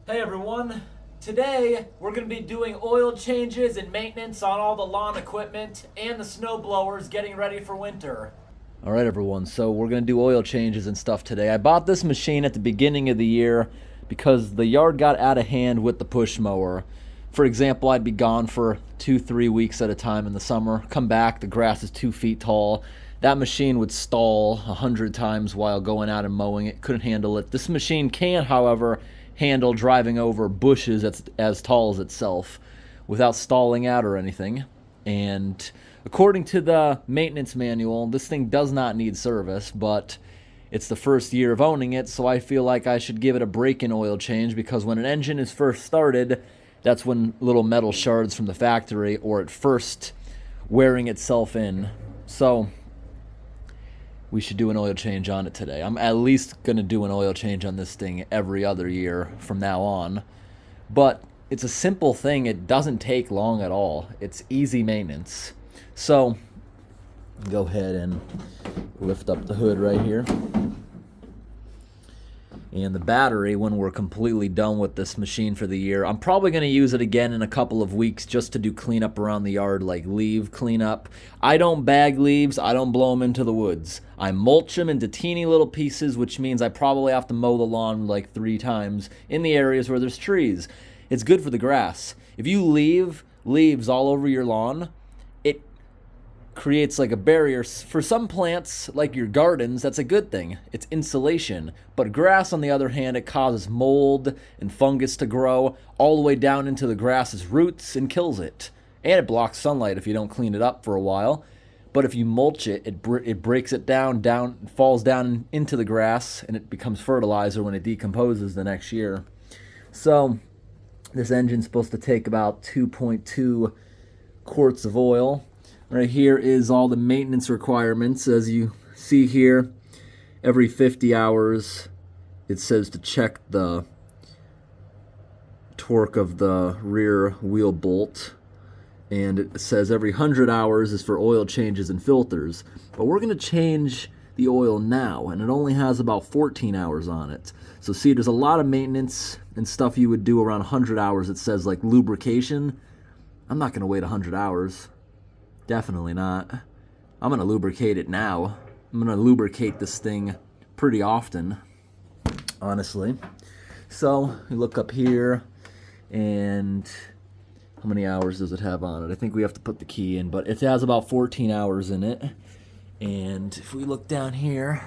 Hey everyone, today we're going to be doing oil changes and maintenance on all the lawn equipment and the snow blowers getting ready for winter. All right, everyone. So we're gonna do oil changes and stuff today. I bought this machine at the beginning of the year because the yard got out of hand with the push mower. For example, I'd be gone for 2, 3 weeks at a time in the summer. Come back, the grass is 2 feet tall. That machine would stall 100 times while going out and mowing. It couldn't handle it. This machine can, however, handle driving over bushes as tall as itself without stalling out or anything. And according to the maintenance manual, this thing does not need service, but it's the first year of owning it, so I feel like I should give it a break-in oil change because when an engine is first started, that's when little metal shards from the factory or at first wearing itself in. So we should do an oil change on it today. I'm at least going to do an oil change on this thing every other year from now on. But it's a simple thing. It doesn't take long at all. It's easy maintenance. So go ahead and lift up the hood right here. And the battery, when we're completely done with this machine for the year, I'm probably going to use it again in a couple of weeks just to do cleanup around the yard, like leaf cleanup. I don't bag leaves. I don't blow them into the woods. I mulch them into teeny little pieces, which means I probably have to mow the lawn like 3 times in the areas where there's trees. It's good for the grass. If you leave leaves all over your lawn, it creates like a barrier. For some plants, like your gardens, that's a good thing. It's insulation. But grass, on the other hand, it causes mold and fungus to grow all the way down into the grass's roots and kills it. And it blocks sunlight if you don't clean it up for a while. But if you mulch it, it breaks it down, falls down into the grass, and it becomes fertilizer when it decomposes the next year. So this engine's supposed to take about 2.2 quarts of oil. Right here is all the maintenance requirements. As you see here, every 50 hours it says to check the torque of the rear wheel bolt. And it says every 100 hours is for oil changes and filters. But we're going to change the oil now, and it only has about 14 hours on it. So see, there's a lot of maintenance and stuff you would do around 100 hours. It says like lubrication. I'm not going to wait 100 hours. Definitely not. I'm going to lubricate it now. I'm going to lubricate this thing pretty often, honestly. So we look up here, and how many hours does it have on it? I think we have to put the key in, but it has about 14 hours in it. And if we look down here,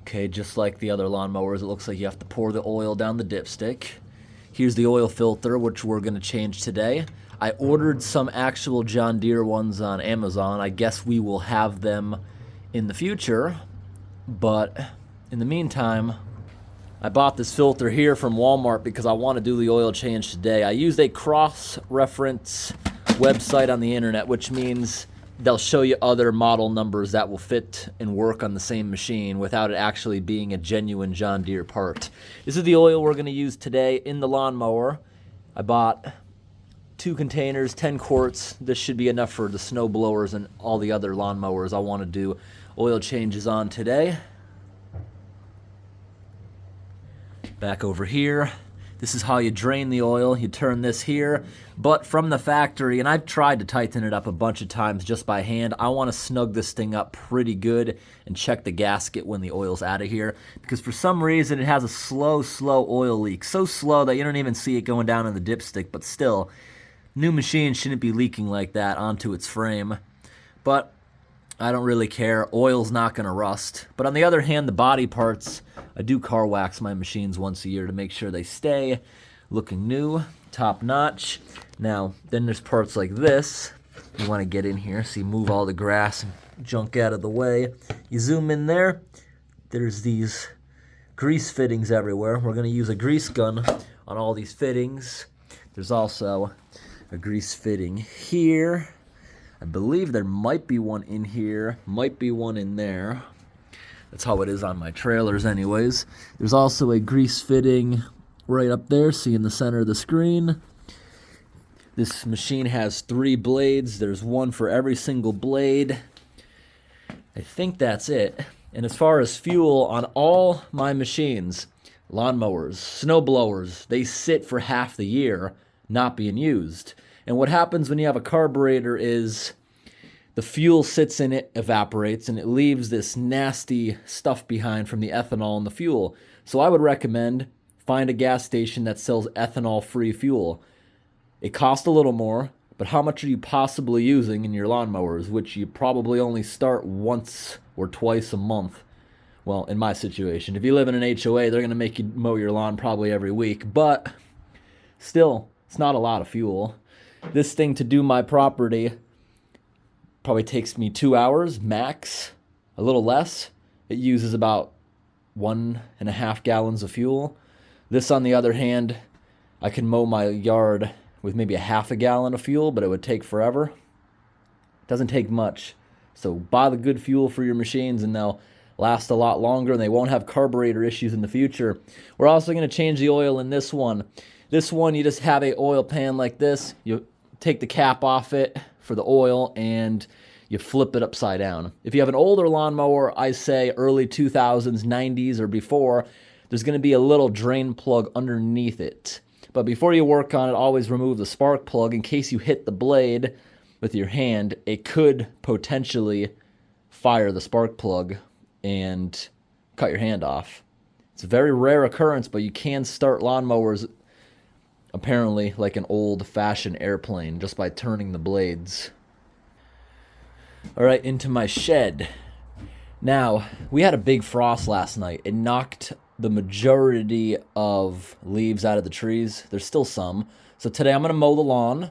okay, just like the other lawnmowers, it looks like you have to pour the oil down the dipstick. Here's the oil filter, which we're going to change today. I ordered some actual John Deere ones on Amazon. I guess we will have them in the future, but in the meantime, I bought this filter here from Walmart because I want to do the oil change today. I used a cross-reference website on the internet, which means they'll show you other model numbers that will fit and work on the same machine without it actually being a genuine John Deere part. This is the oil we're going to use today in the lawnmower. I bought 2 containers, 10 quarts. This should be enough for the snow blowers and all the other lawnmowers I want to do oil changes on today. Back over here, this is how you drain the oil. You turn this here, but from the factory, and I've tried to tighten it up a bunch of times just by hand. I want to snug this thing up pretty good and check the gasket when the oil's out of here, because for some reason it has a slow oil leak. So slow that you don't even see it going down in the dipstick, but still, new machine shouldn't be leaking like that onto its frame. But I don't really care. Oil's not going to rust. But on the other hand, the body parts, I do car wax my machines once a year to make sure they stay looking new, top notch. Now, then there's parts like this. You want to get in here, so you move all the grass and junk out of the way. You zoom in there. There's these grease fittings everywhere. We're going to use a grease gun on all these fittings. There's also a grease fitting here. I believe there might be one in here, might be one in there. That's how it is on my trailers anyways. There's also a grease fitting right up there, see in the center of the screen. This machine has 3 blades. There's one for every single blade. I think that's it. And as far as fuel on all my machines, lawnmowers, snowblowers, they sit for half the year not being used. And what happens when you have a carburetor is the fuel sits in it, evaporates, and it leaves this nasty stuff behind from the ethanol in the fuel. So I would recommend find a gas station that sells ethanol-free fuel. It costs a little more, but how much are you possibly using in your lawnmowers, which you probably only start once or twice a month? Well, in my situation, if you live in an HOA, they're going to make you mow your lawn probably every week, but still, it's not a lot of fuel. This thing to do my property probably takes me 2 hours max, a little less. It uses about 1.5 gallons of fuel. This, on the other hand, I can mow my yard with maybe 1/2 gallon of fuel, but it would take forever. It doesn't take much. So buy the good fuel for your machines and they'll last a lot longer and they won't have carburetor issues in the future. We're also going to change the oil in this one. This one, you just have a oil pan like this. You take the cap off it for the oil and you flip it upside down. If you have an older lawnmower, I say early 2000s, 90s or before, there's going to be a little drain plug underneath it. But before you work on it, always remove the spark plug in case you hit the blade with your hand. It could potentially fire the spark plug and cut your hand off. It's a very rare occurrence, but you can start lawnmowers apparently like an old-fashioned airplane just by turning the blades. All right, into my shed. Now, we had a big frost last night. It knocked the majority of leaves out of the trees. There's still some. So today I'm going to mow the lawn,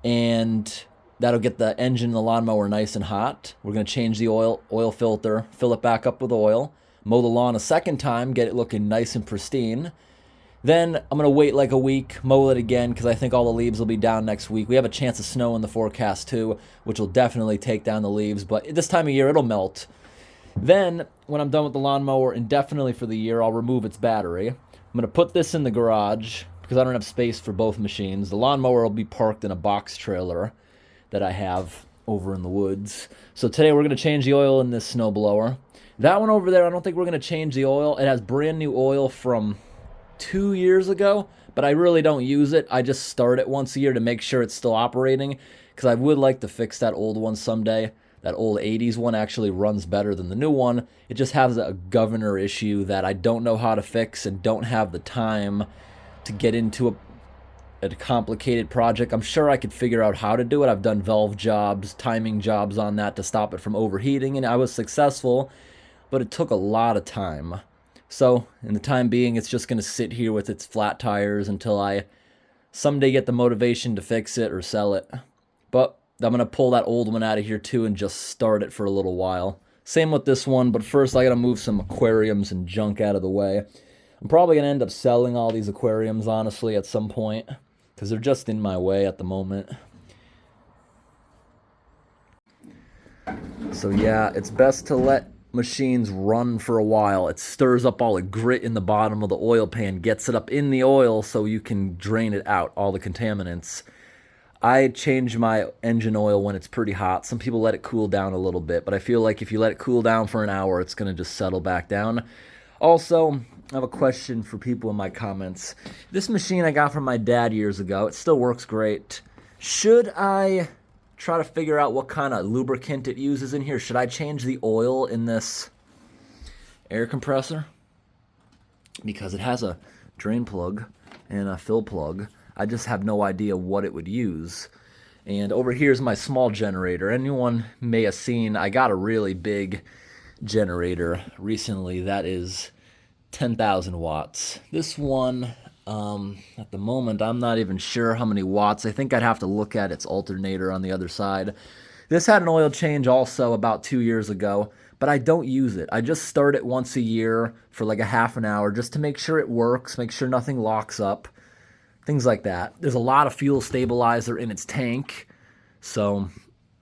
and that'll get the engine in the lawnmower nice and hot. We're going to change the oil filter, fill it back up with oil, mow the lawn a second time, get it looking nice and pristine. Then I'm going to wait like a week, mow it again, because I think all the leaves will be down next week. We have a chance of snow in the forecast too, which will definitely take down the leaves, but this time of year it'll melt. Then, when I'm done with the lawnmower indefinitely for the year, I'll remove its battery. I'm going to put this in the garage because I don't have space for both machines. The lawnmower will be parked in a box trailer that I have over in the woods. So today we're going to change the oil in this snowblower. That one over there, I don't think we're going to change the oil. It has brand new oil from 2 years ago, but I really don't use it. I just start it once a year to make sure it's still operating because I would like to fix that old one someday. That old 80s one actually runs better than the new one. It just has a governor issue that I don't know how to fix and don't have the time to get into a complicated project. I'm sure I could figure out how to do it. I've done valve jobs, timing jobs on that to stop it from overheating, and I was successful, but it took a lot of time. So, in the time being, it's just going to sit here with its flat tires until I someday get the motivation to fix it or sell it. But I'm going to pull that old one out of here too and just start it for a little while. Same with this one, but first I got to move some aquariums and junk out of the way. I'm probably going to end up selling all these aquariums, honestly, at some point, because they're just in my way at the moment. So yeah, it's best to let machines run for a while. It stirs up all the grit in the bottom of the oil pan, gets it up in the oil so you can drain it out, all the contaminants. I change my engine oil when it's pretty hot. Some people let it cool down a little bit, but I feel like if you let it cool down for an hour, it's going to just settle back down. Also, I have a question for people in my comments. This machine I got from my dad years ago, it still works great. Should I try to figure out what kind of lubricant it uses in here? Should I change the oil in this air compressor? Because it has a drain plug and a fill plug. I just have no idea what it would use. And over here is my small generator. Anyone may have seen, I got a really big generator recently that is 10,000 watts. This one, at the moment, I'm not even sure how many watts. I think I'd have to look at its alternator on the other side. This had an oil change also about 2 years ago, but I don't use it. I just start it once a year for like a half an hour just to make sure it works, make sure nothing locks up. Things like that. There's a lot of fuel stabilizer in its tank, so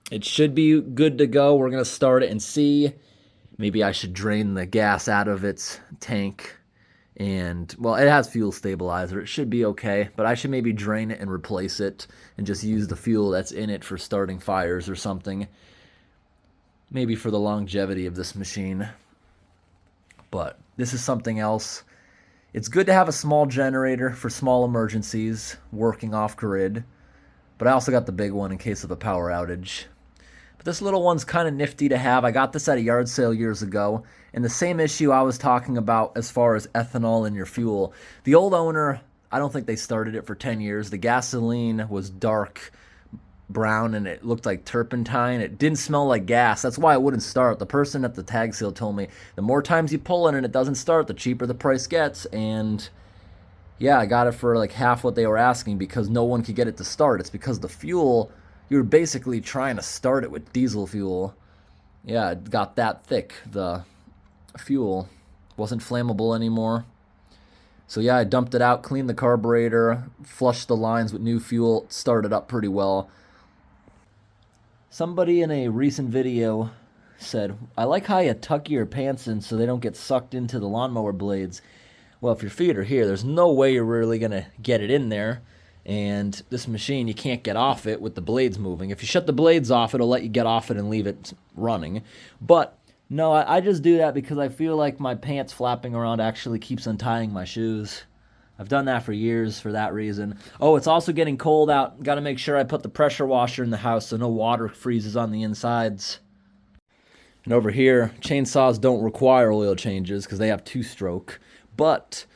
it should be good to go. We're going to start it and see. Maybe I should drain the gas out of its tank. And, well, it has fuel stabilizer. It should be okay, but I should maybe drain it and replace it and just use the fuel that's in it for starting fires or something. Maybe for the longevity of this machine. But this is something else. It's good to have a small generator for small emergencies working off-grid, but I also got the big one in case of a power outage. But this little one's kind of nifty to have. I got this at a yard sale years ago, and the same issue I was talking about as far as ethanol in your fuel. The old owner, I don't think they started it for 10 years. The gasoline was dark brown and it looked like turpentine. It didn't smell like gas. That's why it wouldn't start. The person at the tag sale told me the more times you pull it and it doesn't start, the cheaper the price gets. And yeah, I got it for like half what they were asking because no one could get it to start. It's because the fuel, you were basically trying to start it with diesel fuel. Yeah, it got that thick. The fuel wasn't flammable anymore. So yeah, I dumped it out, cleaned the carburetor, flushed the lines with new fuel, started up pretty well. Somebody in a recent video said, I like how you tuck your pants in so they don't get sucked into the lawnmower blades. Well, if your feet are here, there's no way you're really going to get it in there. And this machine, you can't get off it with the blades moving. If you shut the blades off, it'll let you get off it and leave it running. But no, I just do that because I feel like my pants flapping around actually keeps untying my shoes. I've done that for years for that reason. Oh, it's also getting cold out. Got to make sure I put the pressure washer in the house so no water freezes on the insides. And over here, chainsaws don't require oil changes because they have two-stroke. But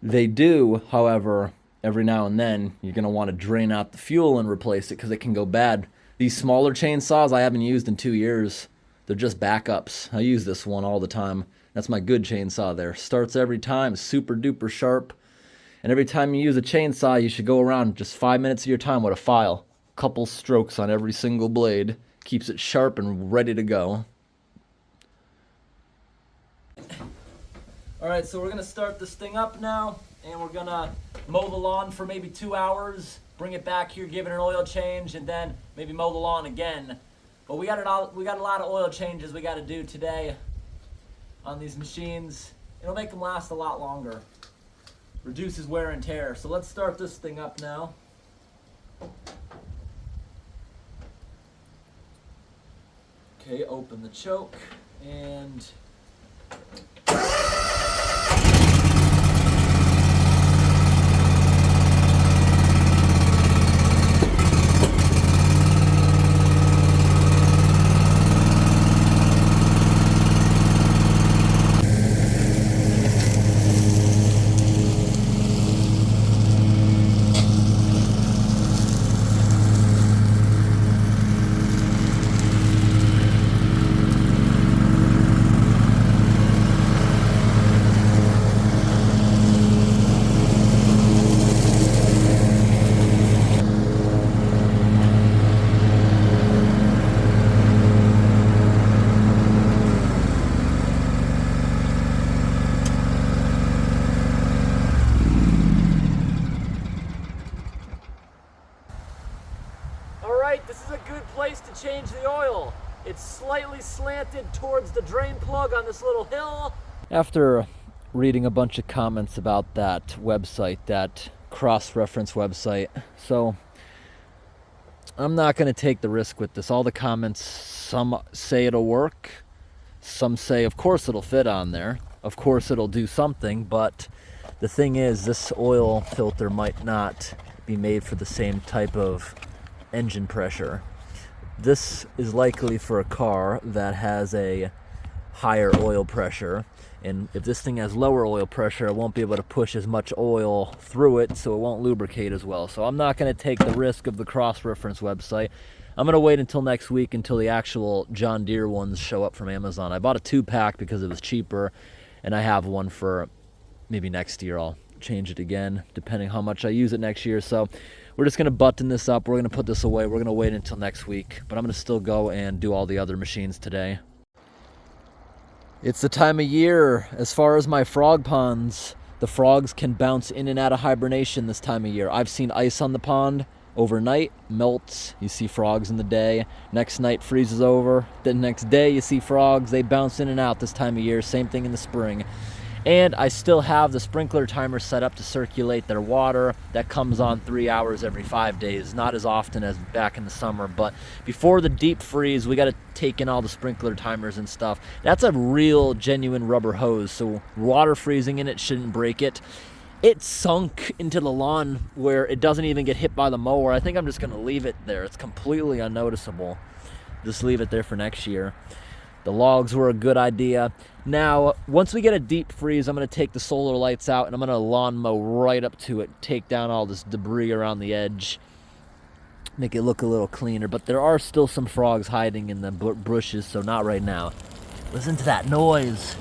they do, however, every now and then, you're going to want to drain out the fuel and replace it because it can go bad. These smaller chainsaws I haven't used in 2 years. They're just backups. I use this one all the time. That's my good chainsaw there. Starts every time, super duper sharp. And every time you use a chainsaw, you should go around just 5 minutes of your time with a file. Couple strokes on every single blade. Keeps it sharp and ready to go. Alright, so we're going to start this thing up now. And we're going to mow the lawn for maybe 2 hours. Bring it back here, give it an oil change, and then maybe mow the lawn again. But we got a lot of oil changes we got to do today on these machines. It'll make them last a lot longer. Reduces wear and tear. So let's start this thing up now. Okay, open the choke and this is a good place to change the oil. It's slightly slanted towards the drain plug on this little hill. After reading a bunch of comments about that website, that cross-reference website, so I'm not going to take the risk with this. All the comments, some say it'll work, some say of course it'll fit on there, of course it'll do something, but the thing is this oil filter might not be made for the same type of engine pressure. This is likely for a car that has a higher oil pressure, and if this thing has lower oil pressure, it won't be able to push as much oil through it, so it won't lubricate as well. So I'm not going to take the risk of the cross-reference website. I'm going to wait until next week until the actual John Deere ones show up from Amazon. I bought a 2-pack because it was cheaper, and I have one for maybe next year. I'll change it again depending how much I use it next year. So we're just going to button this up. We're going to put this away. We're going to wait until next week, but I'm going to still go and do all the other machines today. It's the time of year. As far as my frog ponds, the frogs can bounce in and out of hibernation this time of year. I've seen ice on the pond overnight, melts, you see frogs in the day. Next night freezes over. The next day you see frogs. They bounce in and out this time of year. Same thing in the spring. And I still have the sprinkler timer set up to circulate their water. That comes on 3 hours every 5 days, not as often as back in the summer, but before the deep freeze, we got to take in all the sprinkler timers and stuff. That's a real genuine rubber hose, so water freezing in it shouldn't break it. It sunk into the lawn where it doesn't even get hit by the mower. I think I'm just gonna leave it there. It's completely unnoticeable. Just leave it there for next year. The logs were a good idea. Now, once we get a deep freeze, I'm gonna take the solar lights out and I'm gonna lawn mow right up to it, take down all this debris around the edge, make it look a little cleaner. But there are still some frogs hiding in the bushes, so not right now. Listen to that noise.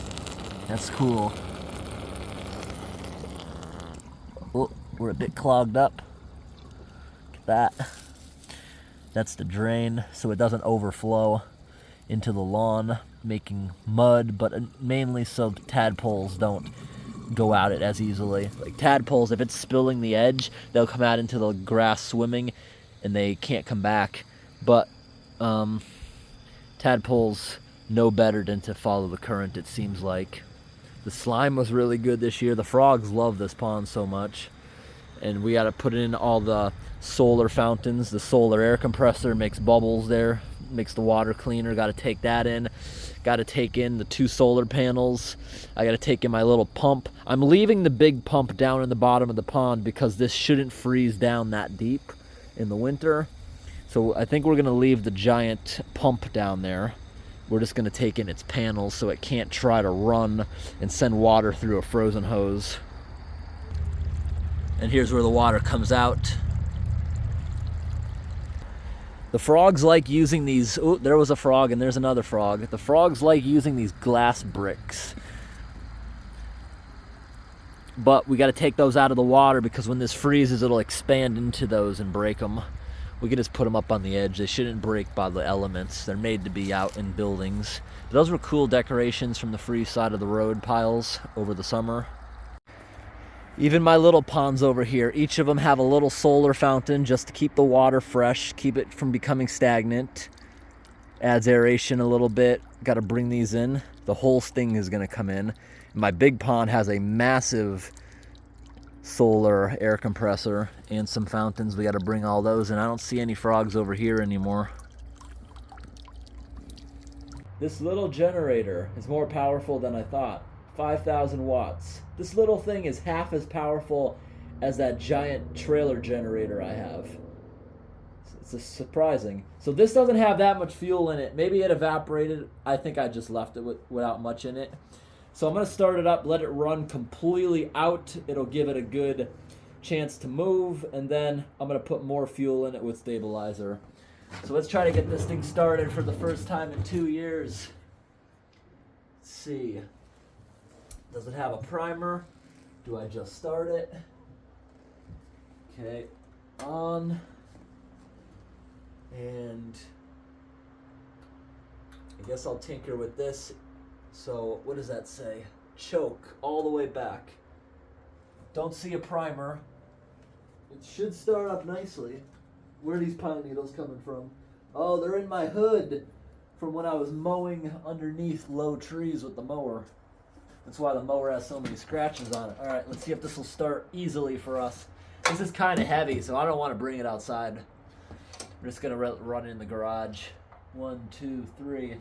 That's cool. Oh, we're a bit clogged up. Look at that. That's the drain, so it doesn't overflow into the lawn, making mud, but mainly so tadpoles don't go out it as easily. Like tadpoles, if it's spilling the edge, they'll come out into the grass swimming, and they can't come back. But tadpoles know better than to follow the current, it seems like. The slime was really good this year. The frogs love this pond so much. And we got to put in all the solar fountains. The solar air compressor makes bubbles there, makes the water cleaner. Got to take that in. Got to take in the 2 solar panels. I got to take in my little pump. I'm leaving the big pump down in the bottom of the pond because this shouldn't freeze down that deep in the winter. So I think we're going to leave the giant pump down there. We're just going to take in its panels so it can't try to run and send water through a frozen hose. And here's where the water comes out. The frogs like using these, oh, there was a frog and there's another frog. The frogs like using these glass bricks. But we got to take those out of the water because when this freezes, it'll expand into those and break them. We can just put them up on the edge. They shouldn't break by the elements. They're made to be out in buildings. Those were cool decorations from the free side of the road piles over the summer. Even my little ponds over here, each of them have a little solar fountain just to keep the water fresh, keep it from becoming stagnant. Adds aeration a little bit. Got to bring these in. The whole thing is going to come in. My big pond has a massive solar air compressor and some fountains. We got to bring all those, and I don't see any frogs over here anymore. This little generator is more powerful than I thought. 5,000 watts. This little thing is half as powerful as that giant trailer generator I have. It's surprising. So this doesn't have that much fuel in it. Maybe it evaporated. I think I just left it without much in it. So I'm going to start it up, let it run completely out. It'll give it a good chance to move, and then I'm going to put more fuel in it with stabilizer. So let's try to get this thing started for the first time in 2 years. Let's see. Does it have a primer? Do I just start it? Okay, on. And I guess I'll tinker with this. So what does that say? Choke all the way back. Don't see a primer. It should start up nicely. Where are these pine needles coming from? Oh, they're in my hood from when I was mowing underneath low trees with the mower. That's why the mower has so many scratches on it. All right, let's see if this will start easily for us. This is kind of heavy, so I don't want to bring it outside. We're just going to run it in the garage. 1, 2, 3.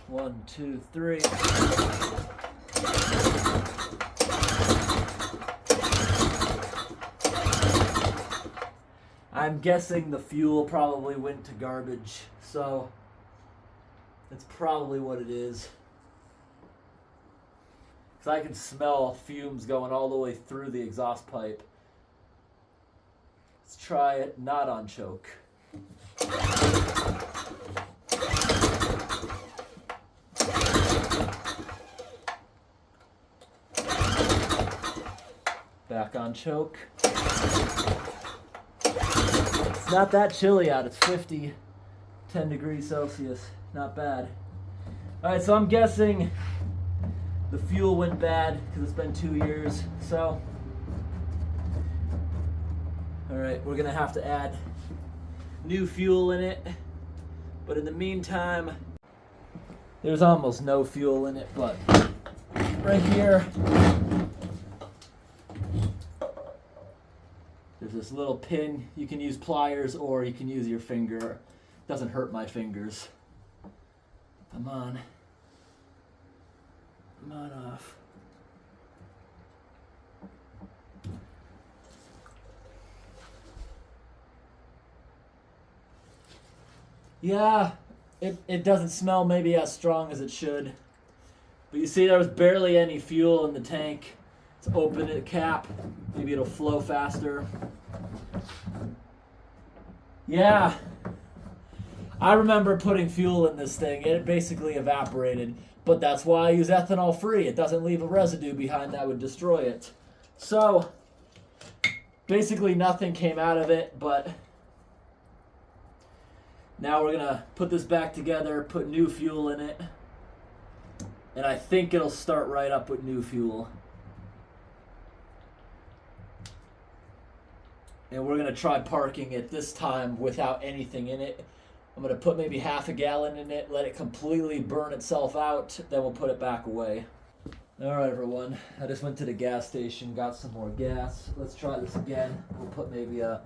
1, 2, 3. I'm guessing the fuel probably went to garbage, so that's probably what it is. Because I can smell fumes going all the way through the exhaust pipe. Let's try it not on choke. Back on choke. It's not that chilly out. It's 10 degrees Celsius. Not bad. Alright, so I'm guessing the fuel went bad because it's been 2 years. So, alright, we're going to have to add new fuel in it. But in the meantime, there's almost no fuel in it, but right here. There's this little pin. You can use pliers or you can use your finger. It doesn't hurt my fingers. Come on. Come on off. Yeah, it doesn't smell maybe as strong as it should. But you see there was barely any fuel in the tank. Let's open the cap. Maybe it'll flow faster. Yeah. I remember putting fuel in this thing and it basically evaporated. But that's why I use ethanol free. It doesn't leave a residue behind that would destroy it. So, basically nothing came out of it, but now we're gonna put this back together, put new fuel in it, and I think it'll start right up with new fuel. And we're gonna try parking it this time without anything in it. I'm gonna put maybe half a gallon in it, let it completely burn itself out, then we'll put it back away. Alright everyone, I just went to the gas station, got some more gas. Let's try this again. We'll put maybe a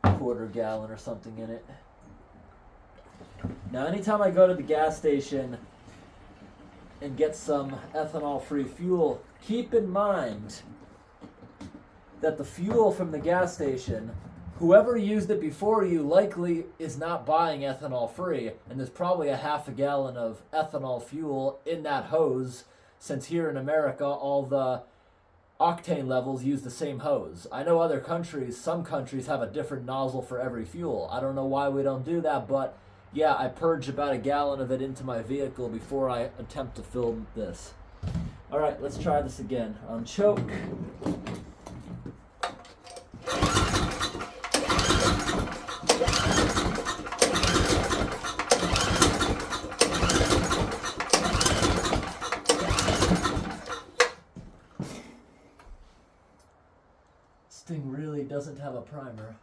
quarter gallon or something in it. Now anytime I go to the gas station and get some ethanol-free fuel, keep in mind that the fuel from the gas station, whoever used it before you likely is not buying ethanol-free, and there's probably a half a gallon of ethanol fuel in that hose, since here in America all the octane levels use the same hose. I know other countries, some countries have a different nozzle for every fuel. I don't know why we don't do that, but yeah, I purge about a gallon of it into my vehicle before I attempt to film this. Alright, let's try this again. Unchoke. This thing really doesn't have a primer.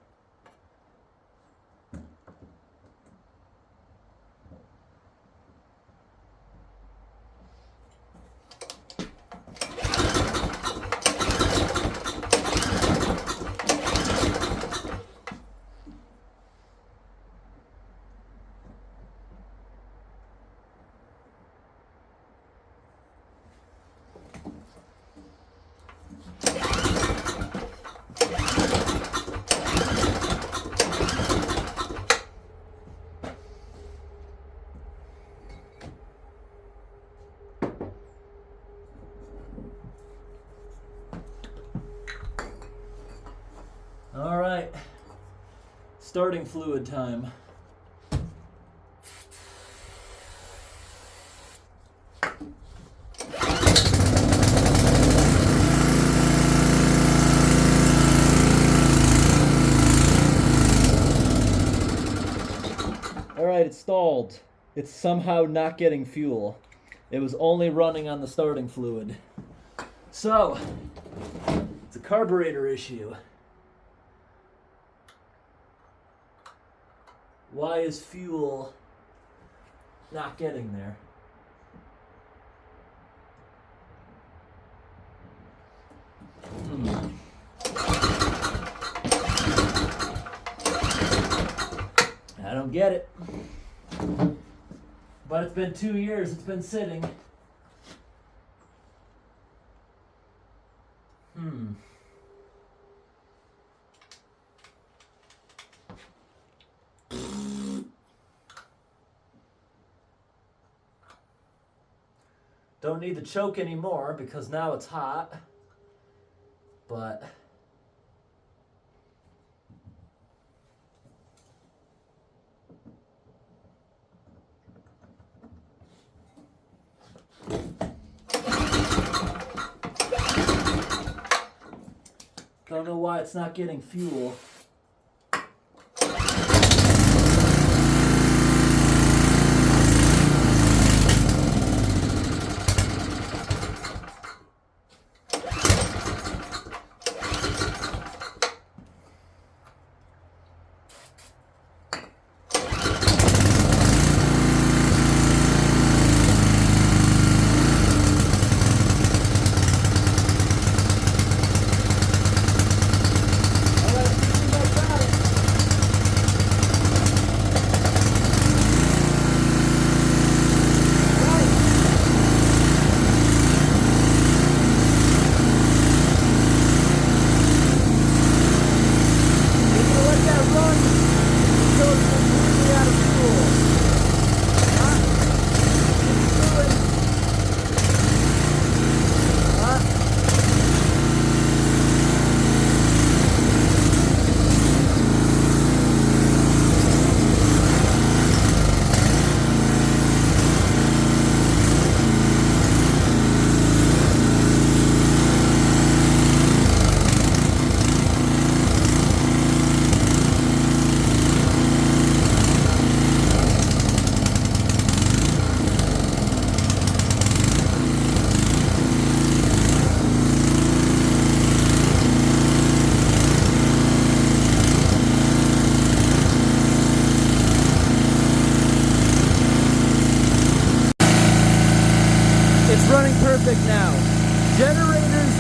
Alright, starting fluid time. Alright, it's stalled. It's somehow not getting fuel. It was only running on the starting fluid. So, it's a carburetor issue. Why is fuel not getting there? I don't get it. But it's been 2 years, it's been sitting. Don't need the choke anymore because now it's hot, but don't know why it's not getting fuel.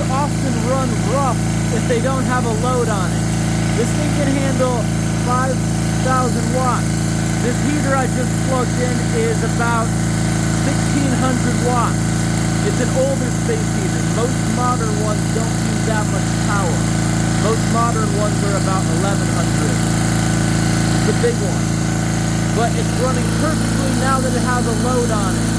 often run rough if they don't have a load on it. This thing can handle 5,000 watts. This heater I just plugged in is about 1,600 watts. It's an older space heater. Most modern ones don't use that much power. Most modern ones are about 1,100. It's a big one. But it's running perfectly now that it has a load on it.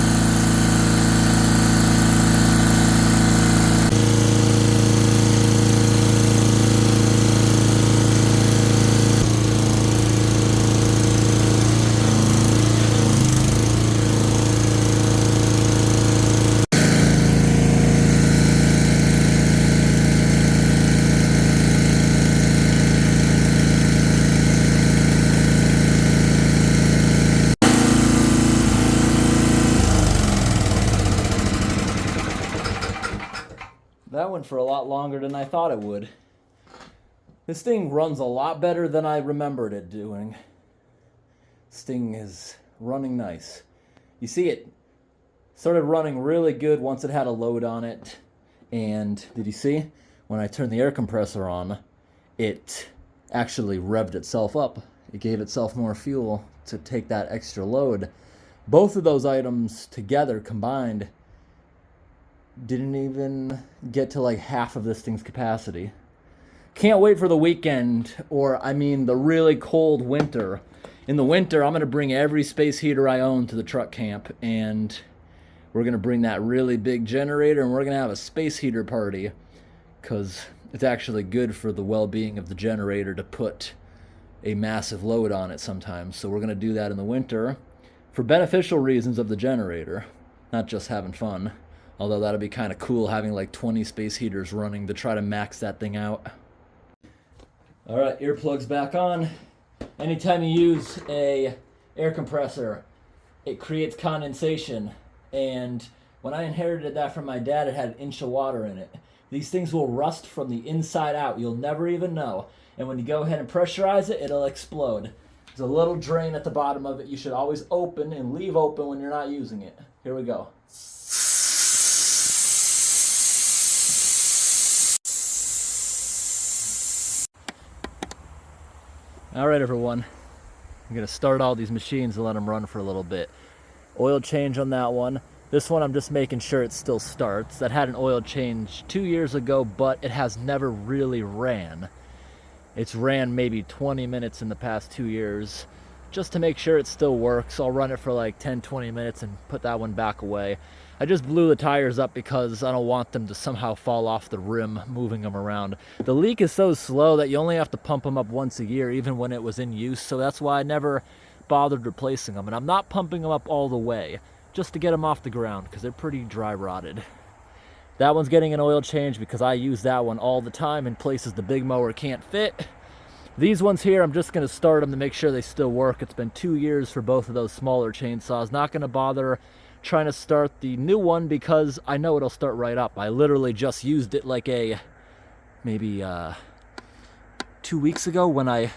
That went for a lot longer than I thought it would. This thing runs a lot better than I remembered it doing. This thing is running nice. You see, it started running really good once it had a load on it. And did you see? When I turned the air compressor on, it actually revved itself up. It gave itself more fuel to take that extra load. Both of those items together combined didn't even get to like half of this thing's capacity. Can't wait for the weekend, or I mean the really cold winter. In the winter, I'm going to bring every space heater I own to the truck camp, and we're going to bring that really big generator, and we're going to have a space heater party, because it's actually good for the well-being of the generator to put a massive load on it sometimes. So we're going to do that in the winter for beneficial reasons of the generator, not just having fun. Although that'd be kind of cool having like 20 space heaters running to try to max that thing out. All right, earplugs back on. Anytime you use a air compressor, it creates condensation. And when I inherited that from my dad, it had an inch of water in it. These things will rust from the inside out. You'll never even know. And when you go ahead and pressurize it, it'll explode. There's a little drain at the bottom of it. You should always open and leave open when you're not using it. Here we go. All right, everyone. I'm going to start all these machines and let them run for a little bit. Oil change on that one. This one I'm just making sure it still starts. That had an oil change 2 years ago, but it has never really ran. It's ran maybe 20 minutes in the past 2 years. Just to make sure it still works, I'll run it for like 10-20 minutes and put that one back away. I just blew the tires up because I don't want them to somehow fall off the rim moving them around. The leak is so slow that you only have to pump them up once a year, even when it was in use, so that's why I never bothered replacing them. And I'm not pumping them up all the way, just to get them off the ground, because they're pretty dry rotted. That one's getting an oil change because I use that one all the time in places the big mower can't fit. These ones here, I'm just going to start them to make sure they still work. It's been 2 years for both of those smaller chainsaws. Not going to bother trying to start the new one because I know it'll start right up. I literally just used it like maybe 2 weeks ago when I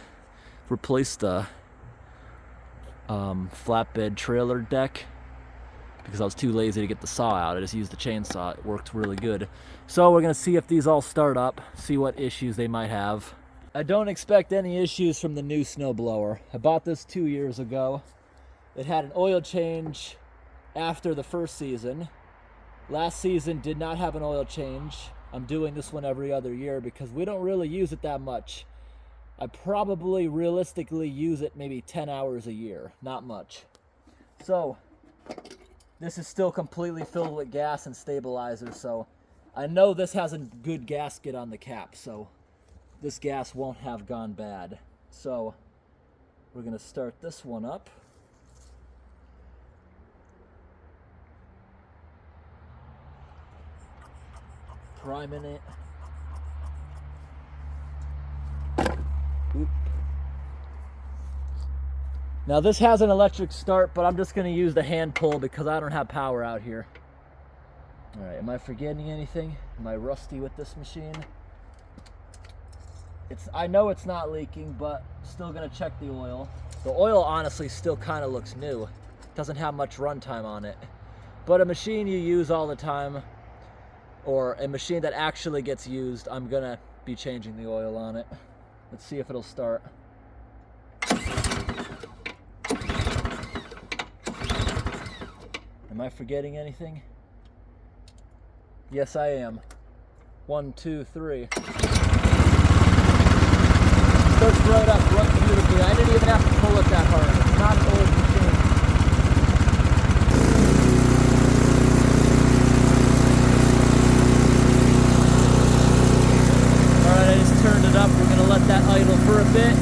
replaced the flatbed trailer deck because I was too lazy to get the saw out. I just used the chainsaw. It worked really good. So we're going to see if these all start up, see what issues they might have. I don't expect any issues from the new Snowblower. I bought this 2 years ago. It had an oil change after the first season. Last season did not have an oil change. I'm doing this one every other year because we don't really use it that much. I probably realistically use it maybe 10 hours a year, not much. So this is still completely filled with gas and stabilizer, so I know this has a good gasket on the cap, so this gas won't have gone bad. So we're going to start this one up. Priming it. Oop. Now this has an electric start, but I'm just going to use the hand pull because I don't have power out here. All right, am I forgetting anything? Am I rusty with this machine? I know it's not leaking, but still gonna check the oil. The oil honestly still kind of looks new. Doesn't have much runtime on it. But a machine you use all the time, or a machine that actually gets used, I'm gonna be changing the oil on it. Let's see if it'll start. Am I forgetting anything? Yes, I am. 1, 2, 3. Starts right up, runs beautifully. I didn't even have to pull it that hard. It's not an old machine. Alright, I just turned it up. We're going to let that idle for a bit.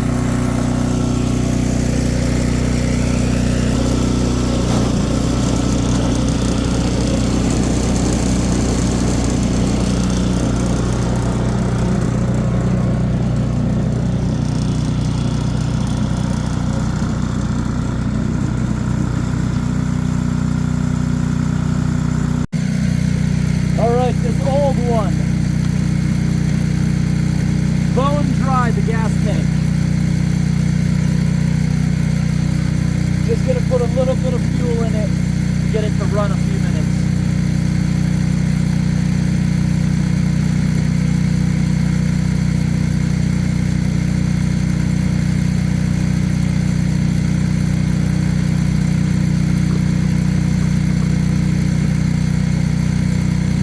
This old one, bone dry the gas tank. Just gonna put a little bit of fuel in it to get it to run a few minutes.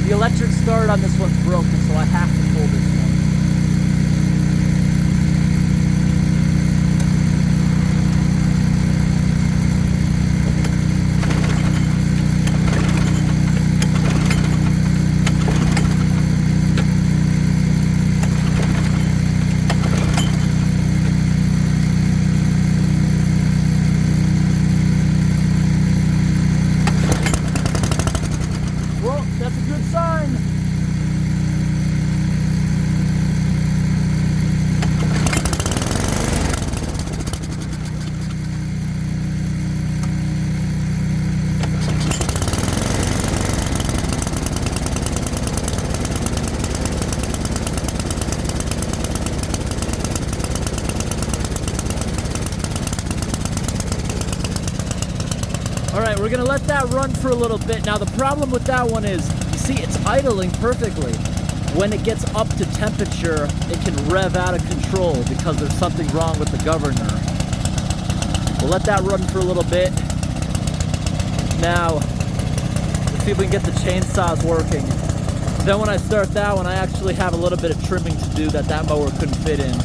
The electric start on this one's broken, so I have to pull this one. Well, that's a good sign. Alright, we're going to let that run for a little bit. Now the problem with that one is, you see it's idling perfectly. When it gets up to temperature, it can rev out of control because there's something wrong with the governor. We'll let that run for a little bit. Now, let's see if we can get the chainsaws working. Then when I start that one, I actually have a little bit of trimming to do that mower couldn't fit in.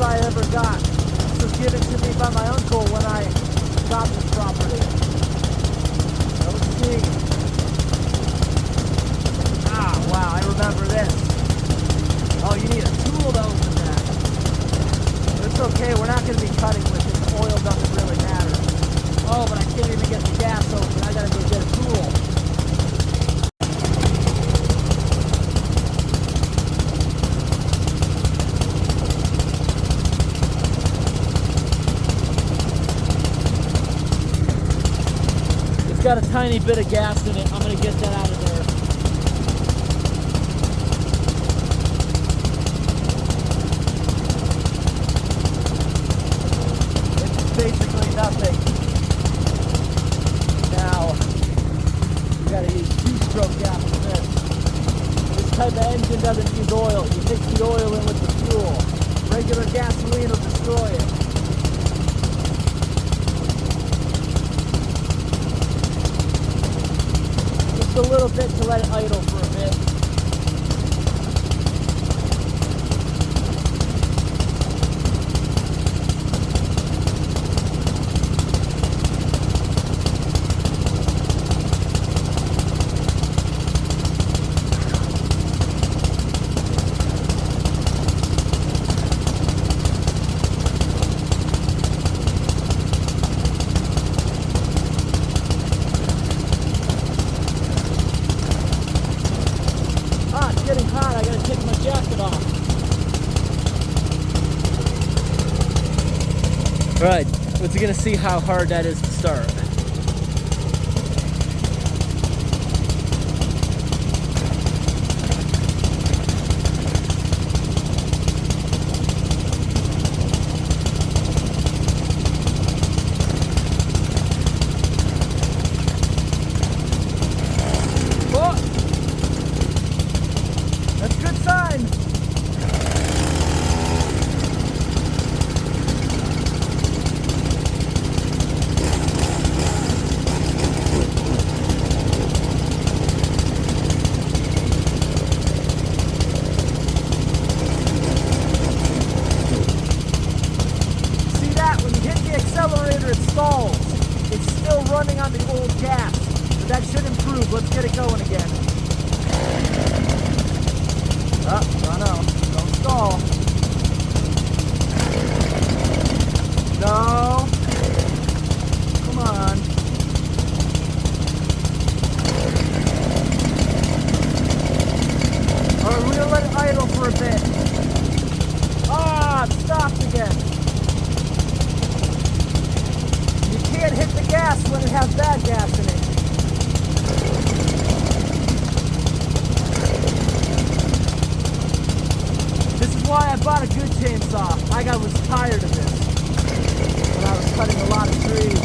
I ever got. This was given to me by my uncle when I got this property. Let's see. Ah, wow, I remember this. Oh, you need a tool to open that. But it's okay, we're not going to be cutting with it. The oil doesn't really matter. Oh, but I can't even get the gas open. I got to go get a tool. Got a tiny bit of gas in it. I'm going to get that out of there. It's basically nothing. Now, you got to use 2-stroke gas for this. This type of engine doesn't use oil. You mix the oil in with the fuel. Regular gasoline will destroy it. A little bit to let it idle for a bit. All right, we're gonna see how hard that is to start. Oh, that's a good sign. Accelerator, it stalls. It's still running on the old gas, but that should improve. Let's get it going again. Oh, no, don't stall. No. Come on. All right, we're gonna let it idle for a bit. Ah, it stopped again. You can't hit the gas when it has bad gas in it. This is why I bought a good chainsaw. I was tired of this when I was cutting a lot of trees.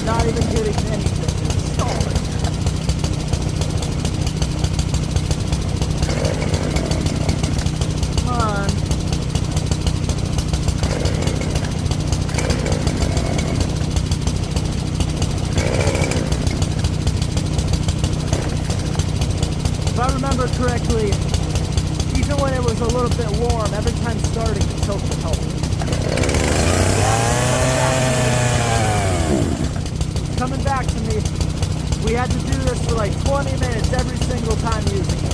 Not even getting anything. It's stalling. Come on. If I remember correctly, even when it was a little bit warm, every time starting, the choke would help. It's coming back to me. We had to do this for like 20 minutes every single time using it.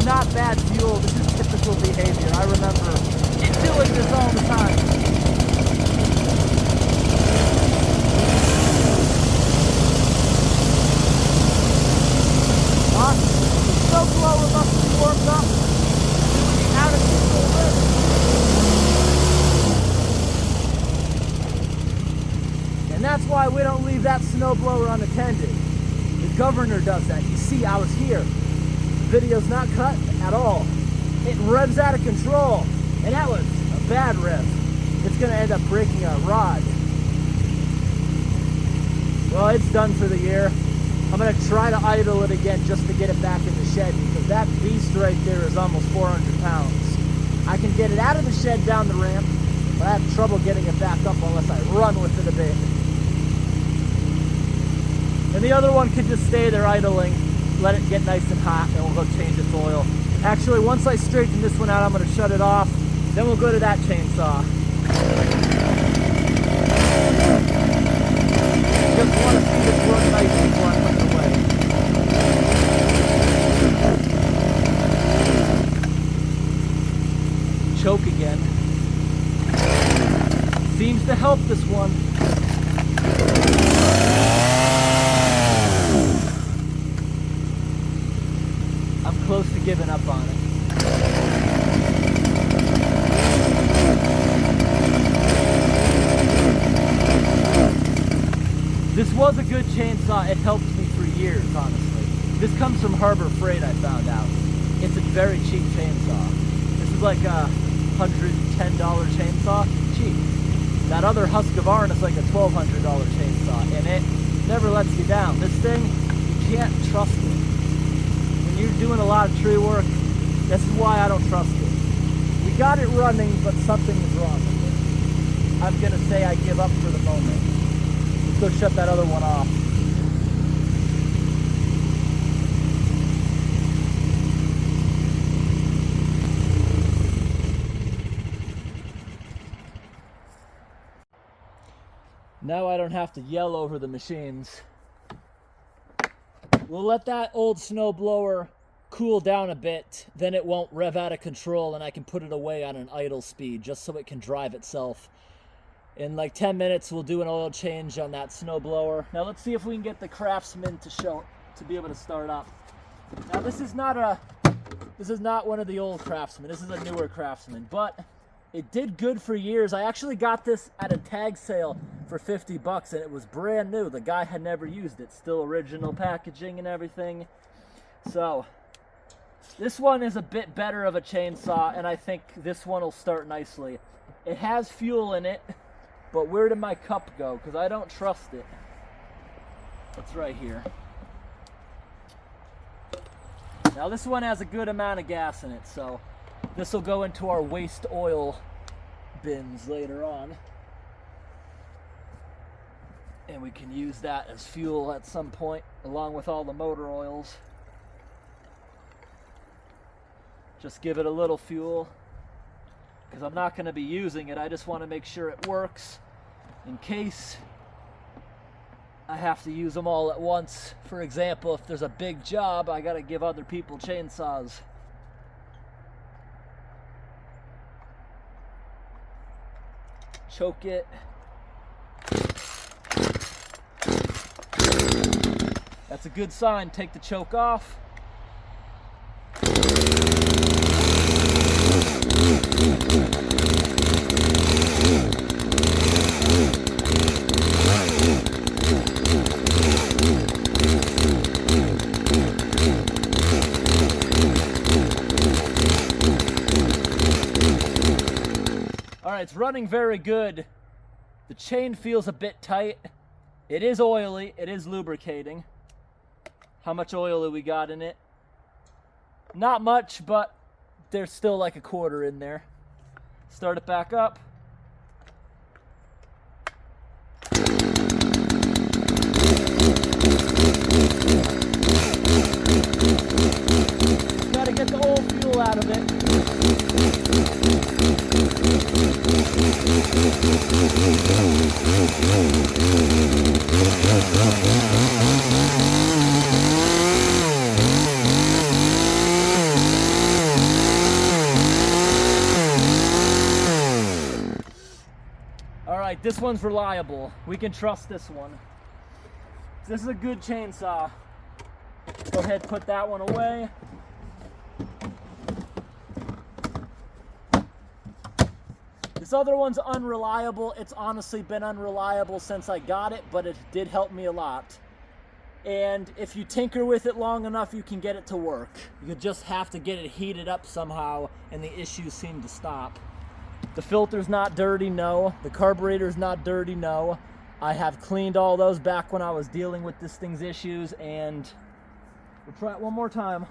Not bad fuel. This is typical behavior. I remember doing this all the time. The Snowblower must be warmed up. Out of control. And that's why we don't leave that Snowblower unattended. The governor does that. You see, I was here. Video's not cut at all. It revs out of control, and that was a bad rev. It's gonna end up breaking our rod. Well, it's done for the year. I'm gonna try to idle it again just to get it back in the shed, because that beast right there is almost 400 pounds. I can get it out of the shed down the ramp, but I have trouble getting it back up unless I run with it a bit. And the other one can just stay there idling. Let it get nice and hot, and we'll go change its oil. Actually, once I straighten this one out, I'm going to shut it off. Then we'll go to that chainsaw. Just want to see this run nice before I put it away. Choke again. Seems to help this one. Close to giving up on it. This was a good chainsaw. It helped me for years, honestly. This comes from Harbor Freight, I found out. It's a very cheap chainsaw. This is like a $110 chainsaw. Cheap. That other Husqvarna is like a $1,200 chainsaw, and it never lets you down. This thing, you can't trust it. You're doing a lot of tree work. This is why I don't trust it. We got it running, but something is wrong with it. I'm gonna say I give up for the moment. Let's go shut that other one off. Now I don't have to yell over the machines. We'll let that old snowblower cool down a bit, then it won't rev out of control and I can put it away on an idle speed just so it can drive itself. In like 10 minutes we'll do an oil change on that snowblower. Now let's see if we can get the Craftsman to be able to start up. Now this is not one of the old Craftsman, this is a newer Craftsman, but it did good for years. I actually got this at a tag sale for 50 bucks and it was brand new. The guy had never used it, still original packaging and everything. So this one is a bit better of a chainsaw and I think this one will start nicely. It has fuel in it, but where did my cup go? Because I don't trust it. It's right here. Now this one has a good amount of gas in it, so this will go into our waste oil bins later on. And we can use that as fuel at some point, along with all the motor oils. Just give it a little fuel, because I'm not going to be using it. I just want to make sure it works in case I have to use them all at once. For example, if there's a big job, I got to give other people chainsaws. Choke it. That's a good sign. Take the choke off. Alright, it's running very good. The chain feels a bit tight. It is oily, it is lubricating. How much oil have we got in it? Not much, but there's still like a quarter in there. Start it back up. Gotta get the old fuel out of it. Alright, this one's reliable. We can trust this one. This is a good chainsaw. Go ahead, put that one away. This other one's unreliable. It's honestly been unreliable since I got it, but it did help me a lot. And if you tinker with it long enough, you can get it to work. You just have to get it heated up somehow, and the issues seem to stop. The filter's not dirty, no. The carburetor's not dirty, no. I have cleaned all those back when I was dealing with this thing's issues, and we'll try it one more time.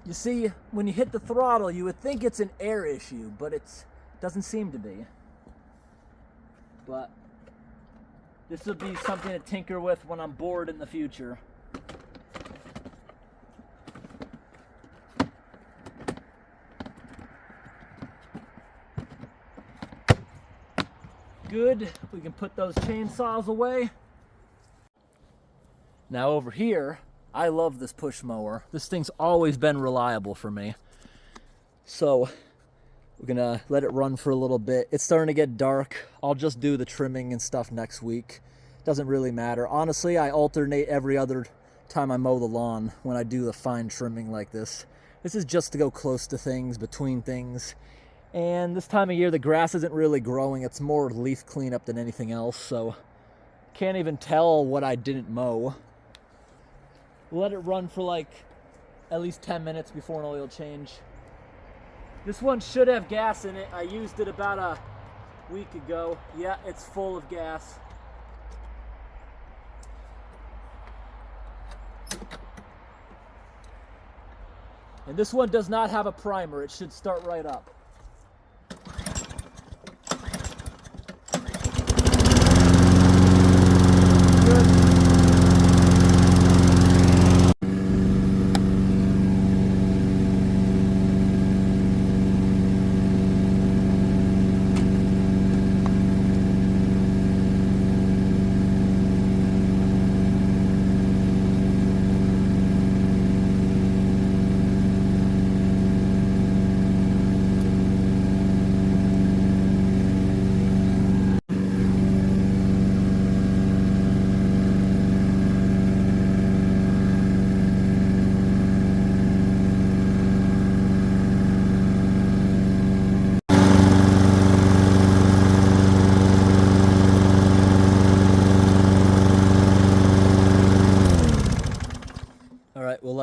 You see, when you hit the throttle, you would think it's an air issue, but it doesn't seem to be. But this will be something to tinker with when I'm bored in the future. Good, we can put those chainsaws away. Now over here, I love this push mower. This thing's always been reliable for me. So we're gonna let it run for a little bit. It's starting to get dark. I'll just do the trimming and stuff next week. Doesn't really matter. Honestly, I alternate every other time I mow the lawn when I do the fine trimming like this. This is just to go close to things, between things. And this time of year, the grass isn't really growing. It's more leaf cleanup than anything else, so can't even tell what I didn't mow. We'll let it run for like at least 10 minutes before an oil change. This one should have gas in it. I used it about a week ago. Yeah, it's full of gas. And this one does not have a primer. It should start right up.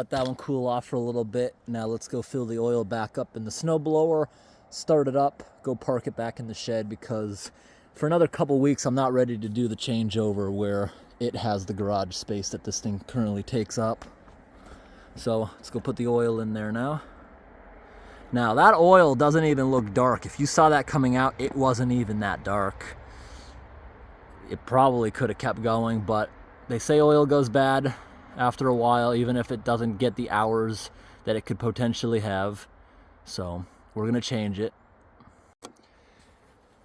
let that one cool off for a little bit. Now let's go fill the oil back up in the snowblower, start it up, go park it back in the shed, because for another couple weeks I'm not ready to do the changeover where it has the garage space that this thing currently takes up. So let's go put the oil in there now. Now that oil doesn't even look dark. If you saw that coming out, it wasn't even that dark. It probably could have kept going, but they say oil goes bad after a while, even if it doesn't get the hours that it could potentially have. So we're gonna change it.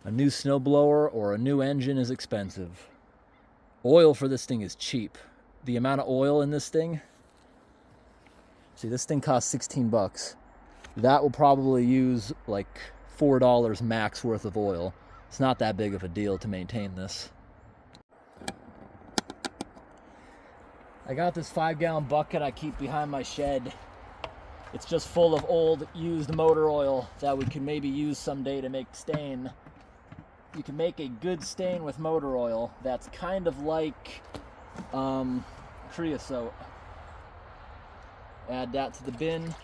A new snowblower or a new engine is expensive. Oil for this thing is cheap. The amount of oil in this thing, see, this thing costs 16 bucks. That will probably use like $4 max worth of oil. It's not that big of a deal to maintain this. I got this 5-gallon bucket I keep behind my shed. It's just full of old used motor oil that we can maybe use someday to make stain. You can make a good stain with motor oil that's kind of like creosote. Add that to the bin.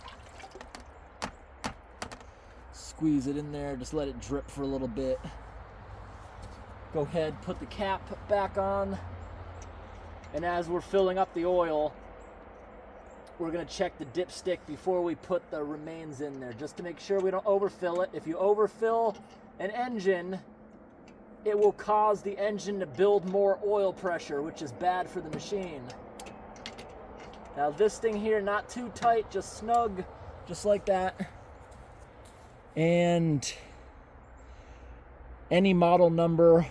Squeeze it in there, just let it drip for a little bit. Go ahead, put the cap back on. And as we're filling up the oil, we're gonna check the dipstick before we put the remains in there, just to make sure we don't overfill it. If you overfill an engine, it will cause the engine to build more oil pressure, which is bad for the machine. Now this thing here, not too tight, just snug, just like that. And any model number,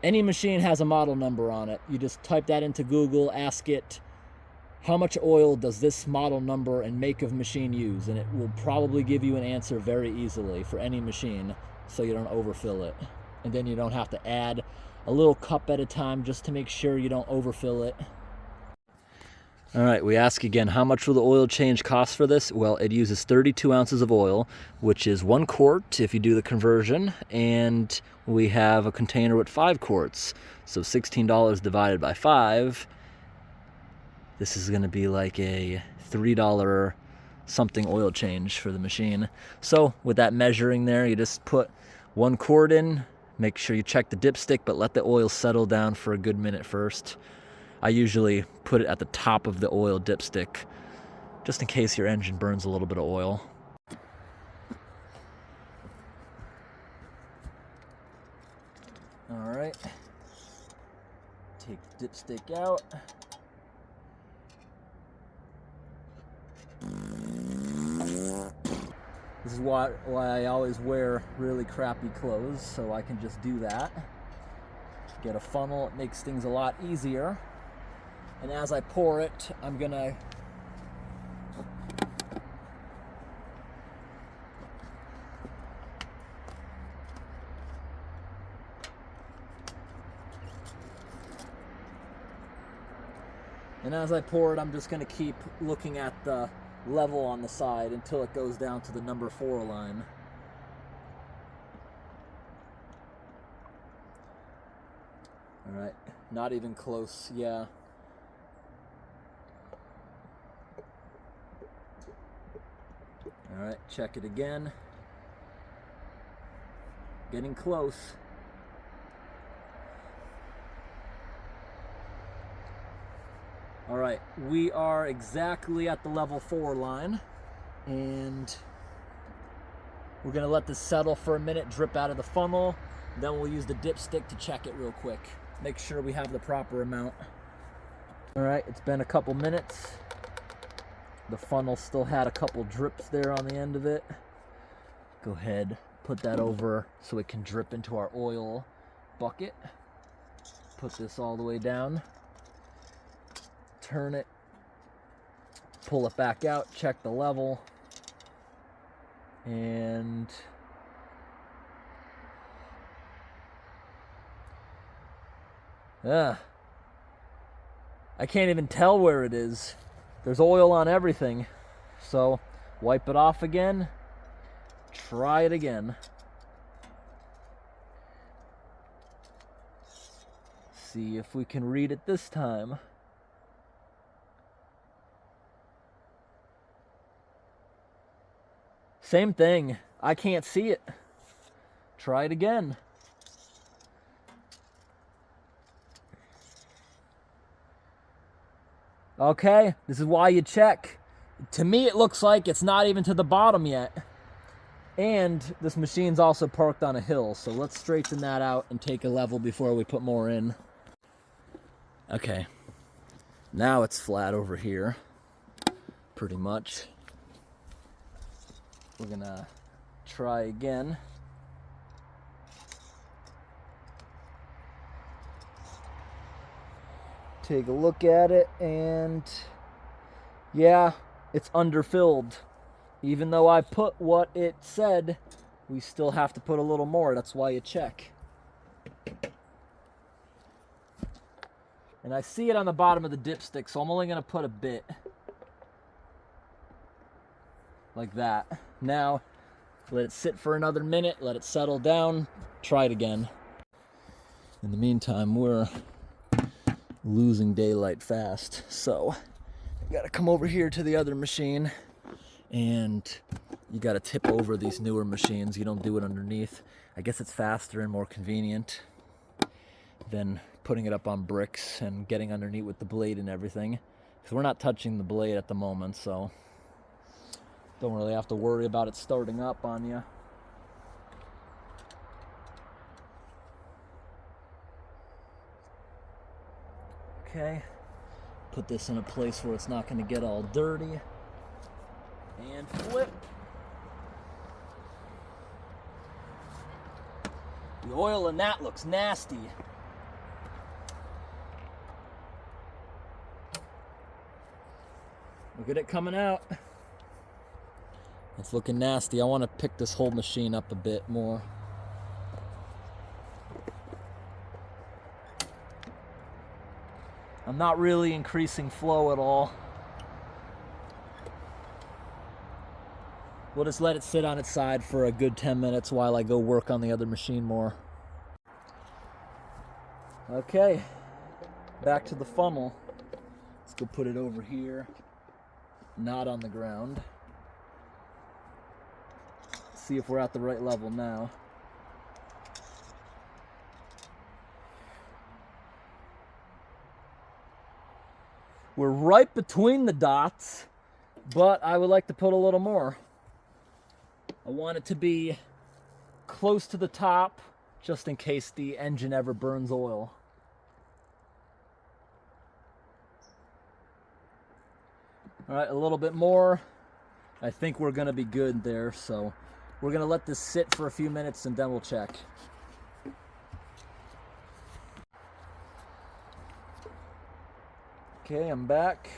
any machine has a model number on it. You just type that into Google, ask it, how much oil does this model number and make of machine use? And it will probably give you an answer very easily for any machine, so you don't overfill it. And then you don't have to add a little cup at a time just to make sure you don't overfill it. All right, we ask again, how much will the oil change cost for this? Well, it uses 32 ounces of oil, which is 1 quart if you do the conversion, and we have a container with 5 quarts. So $16 divided by 5, this is gonna be like a $3 something oil change for the machine. So with that measuring there, you just put 1 quart in, make sure you check the dipstick, but let the oil settle down for a good minute first. I usually put it at the top of the oil dipstick, just in case your engine burns a little bit of oil. All right, take the dipstick out. This is why I always wear really crappy clothes, so I can just do that. Get a funnel, it makes things a lot easier. And as I pour it, I'm gonna I'm just gonna keep looking at the level on the side until it goes down to the number 4 line. All right, not even close, yeah. All right, check it again. Getting close. All right, we are exactly at the level 4 line, and we're gonna let this settle for a minute, drip out of the funnel, then we'll use the dipstick to check it real quick. Make sure we have the proper amount. All right, it's been a couple minutes. The funnel still had a couple drips there on the end of it. Go ahead, put that over so it can drip into our oil bucket. Put this all the way down. Turn it, pull it back out, check the level, and I can't even tell where it is. There's oil on everything. So wipe it off again, try it again. See if we can read it this time. Same thing. I can't see it. Try it again. Okay, this is why you check. To me, it looks like it's not even to the bottom yet. And this machine's also parked on a hill, so let's straighten that out and take a level before we put more in. Okay, now it's flat over here, pretty much. We're gonna try again. Take a look at it, and yeah, it's underfilled. Even though I put what it said, we still have to put a little more. That's why you check. And I see it on the bottom of the dipstick, so I'm only going to put a bit. Like that. Now, let it sit for another minute, let it settle down, try it again. In the meantime, we're losing daylight fast, so you got to come over here to the other machine, and you got to tip over these newer machines. You don't do it underneath. I guess it's faster and more convenient than putting it up on bricks and getting underneath with the blade and everything, because we're not touching the blade at the moment, so don't really have to worry about it starting up on you. Okay, put this in a place where it's not going to get all dirty, and flip. The oil in that looks nasty. Look at it coming out. It's looking nasty. I want to pick this whole machine up a bit more. I'm not really increasing flow at all. We'll just let it sit on its side for a good 10 minutes while I go work on the other machine more. Okay, back to the funnel. Let's go put it over here, not on the ground. See if we're at the right level now. We're right between the dots, but I would like to put a little more. I want it to be close to the top, just in case the engine ever burns oil. All right, a little bit more. I think we're gonna be good there, so we're gonna let this sit for a few minutes and then we'll check. Okay, I'm back.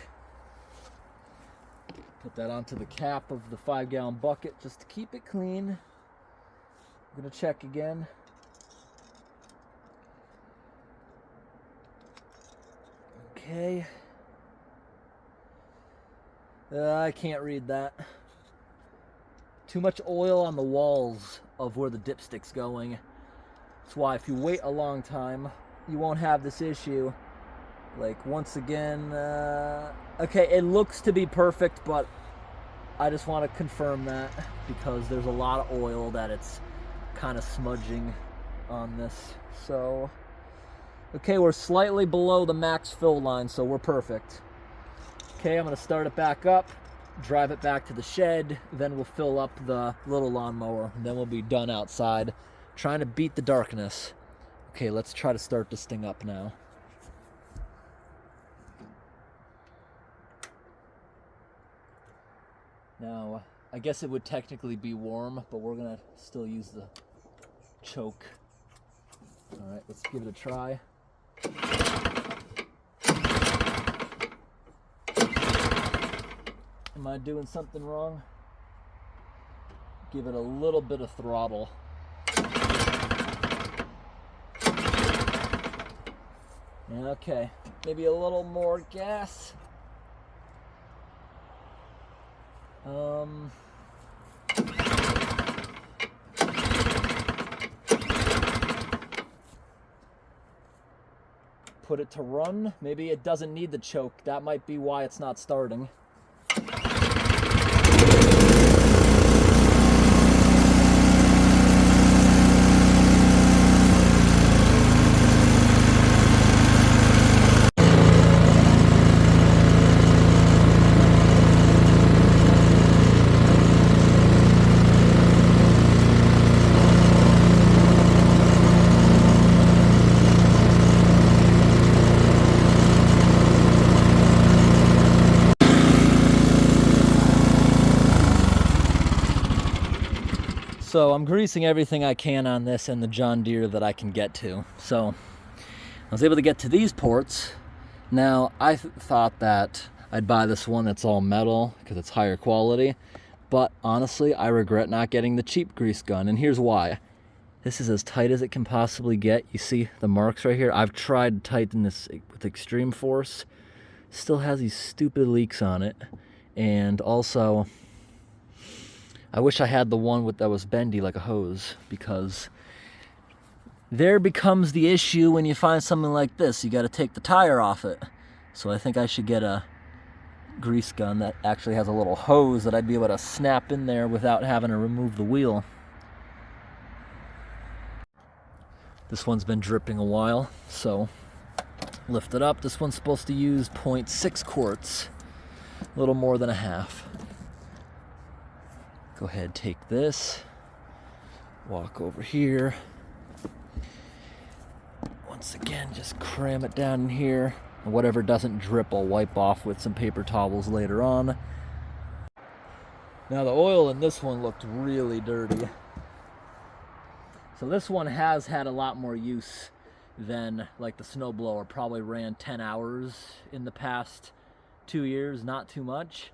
Put that onto the cap of the 5-gallon bucket just to keep it clean. I'm gonna check again. Okay. I can't read that. Too much oil on the walls of where the dipstick's going. That's why if you wait a long time, you won't have this issue. Like, once again, okay, it looks to be perfect, but I just want to confirm that because there's a lot of oil that it's kind of smudging on this. So, okay, we're slightly below the max fill line, so we're perfect. Okay, I'm going to start it back up, drive it back to the shed, then we'll fill up the little lawnmower, and then we'll be done outside, trying to beat the darkness. Okay, let's try to start this thing up now. Now, I guess it would technically be warm, but we're going to still use the choke. All right, let's give it a try. Am I doing something wrong? Give it a little bit of throttle. Okay, maybe a little more gas. Put it to run. Maybe it doesn't need the choke. That might be why it's not starting. So I'm greasing everything I can on this and the John Deere that I can get to. So I was able to get to these ports. Now I thought that I'd buy this one that's all metal because it's higher quality, but honestly I regret not getting the cheap grease gun, and here's why. This is as tight as it can possibly get. You see the marks right here? I've tried to tighten this with extreme force. Still has these stupid leaks on it. And also, I wish I had the one that was bendy like a hose, because there becomes the issue when you find something like this. You got to take the tire off it. So I think I should get a grease gun that actually has a little hose that I'd be able to snap in there without having to remove the wheel. This one's been dripping a while, so lift it up. This one's supposed to use 0.6 quarts, a little more than a half. Go ahead, take this, walk over here. Once again, just cram it down in here. And whatever doesn't drip, I'll wipe off with some paper towels later on. Now the oil in this one looked really dirty. So this one has had a lot more use than like the Snowblower. Probably ran 10 hours in the past 2 years, not too much.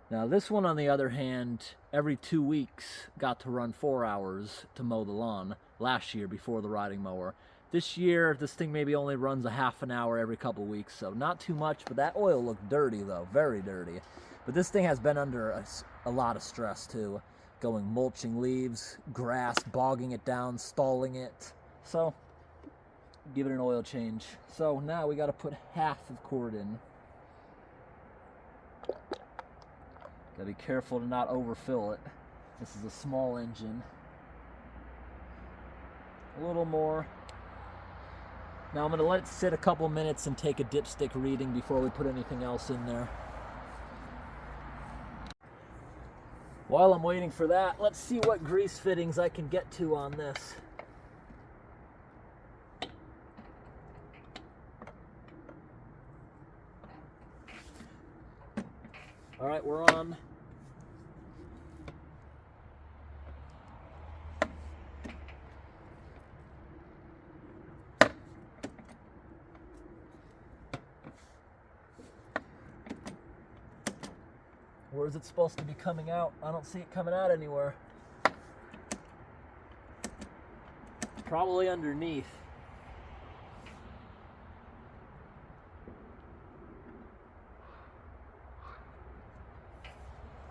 Now this one, on the other hand, every 2 weeks got to run 4 hours to mow the lawn last year before the riding mower. This year, this thing maybe only runs a half an hour every couple weeks, so not too much, but that oil looked dirty though, very dirty. But this thing has been under a lot of stress too, going mulching leaves, grass, bogging it down, stalling it. So, give it an oil change. So now we gotta put half of quart in. Gotta be careful to not overfill it. This is a small engine. A little more. Now I'm gonna let it sit a couple minutes and take a dipstick reading before we put anything else in there. While I'm waiting for that, let's see what grease fittings I can get to on this. All right, we're on. Where is it supposed to be coming out? I don't see it coming out anywhere. Probably underneath.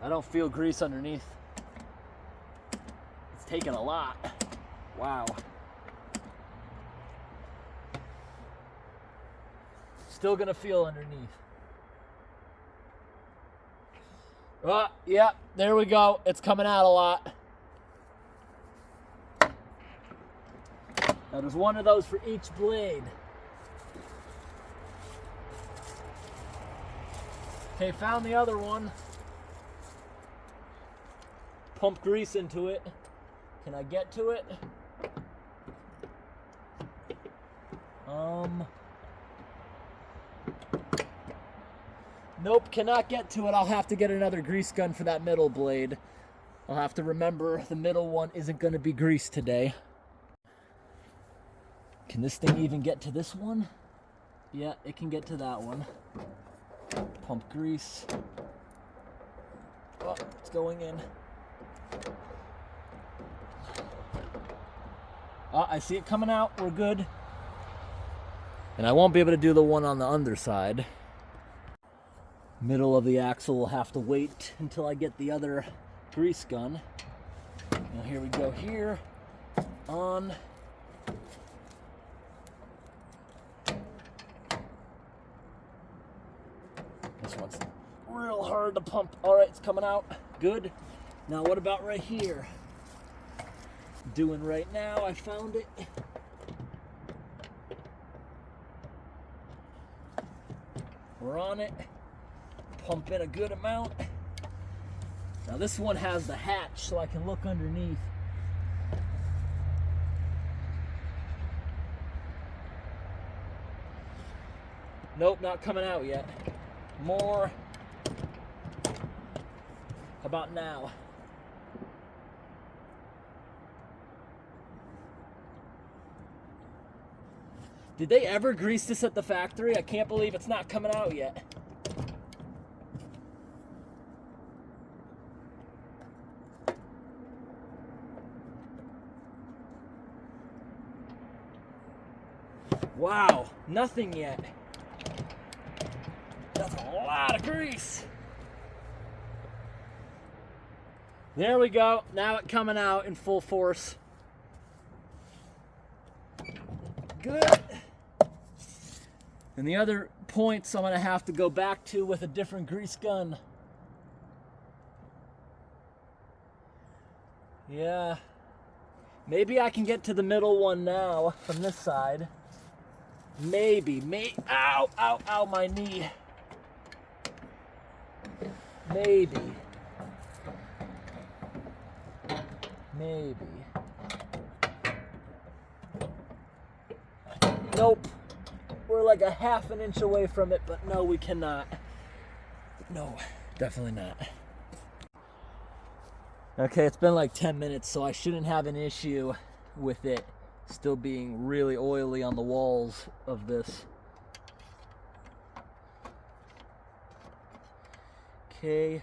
I don't feel grease underneath. It's taking a lot. Wow. Still gonna feel underneath. Oh, yeah, there we go. It's coming out a lot. Now there's one of those for each blade. Okay, found the other one. Pump grease into it. Can I get to it? Nope, cannot get to it. I'll have to get another grease gun for that middle blade. I'll have to remember the middle one isn't going to be greased today. Can this thing even get to this one? Yeah, it can get to that one. Pump grease. Oh, it's going in. Oh, I see it coming out. We're good. And I won't be able to do the one on the underside. Middle of the axle will have to wait until I get the other grease gun. Now here we go here. On. This one's real hard to pump. All right, it's coming out. Good. Now what about right here? Doing right now, I found it. We're on it. Pump in a good amount. Now this one has the hatch so I can look underneath. Nope, not coming out yet. More. How about now? Did they ever grease this at the factory? I can't believe it's not coming out yet. Wow, nothing yet. That's a lot of grease. There we go. Now it's coming out in full force. Good. And the other points I'm going to have to go back to with a different grease gun. Yeah. Maybe I can get to the middle one now from this side. Maybe. Ow, ow, ow, my knee. Maybe. Nope. We're like a half an inch away from it, but no, we cannot. No, definitely not. Okay, it's been like 10 minutes, so I shouldn't have an issue with it still being really oily on the walls of this. Okay.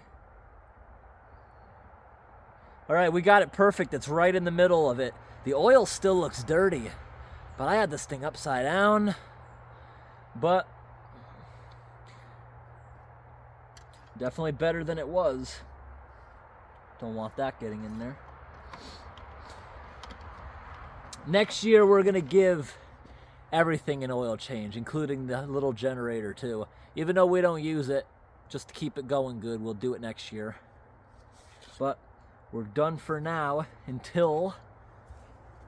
All right, we got it perfect. It's right in the middle of it. The oil still looks dirty, but I had this thing upside down. But definitely better than it was. Don't want that getting in there. Next year, we're gonna give everything an oil change, including the little generator too. Even though we don't use it, just to keep it going good, we'll do it next year. But we're done for now until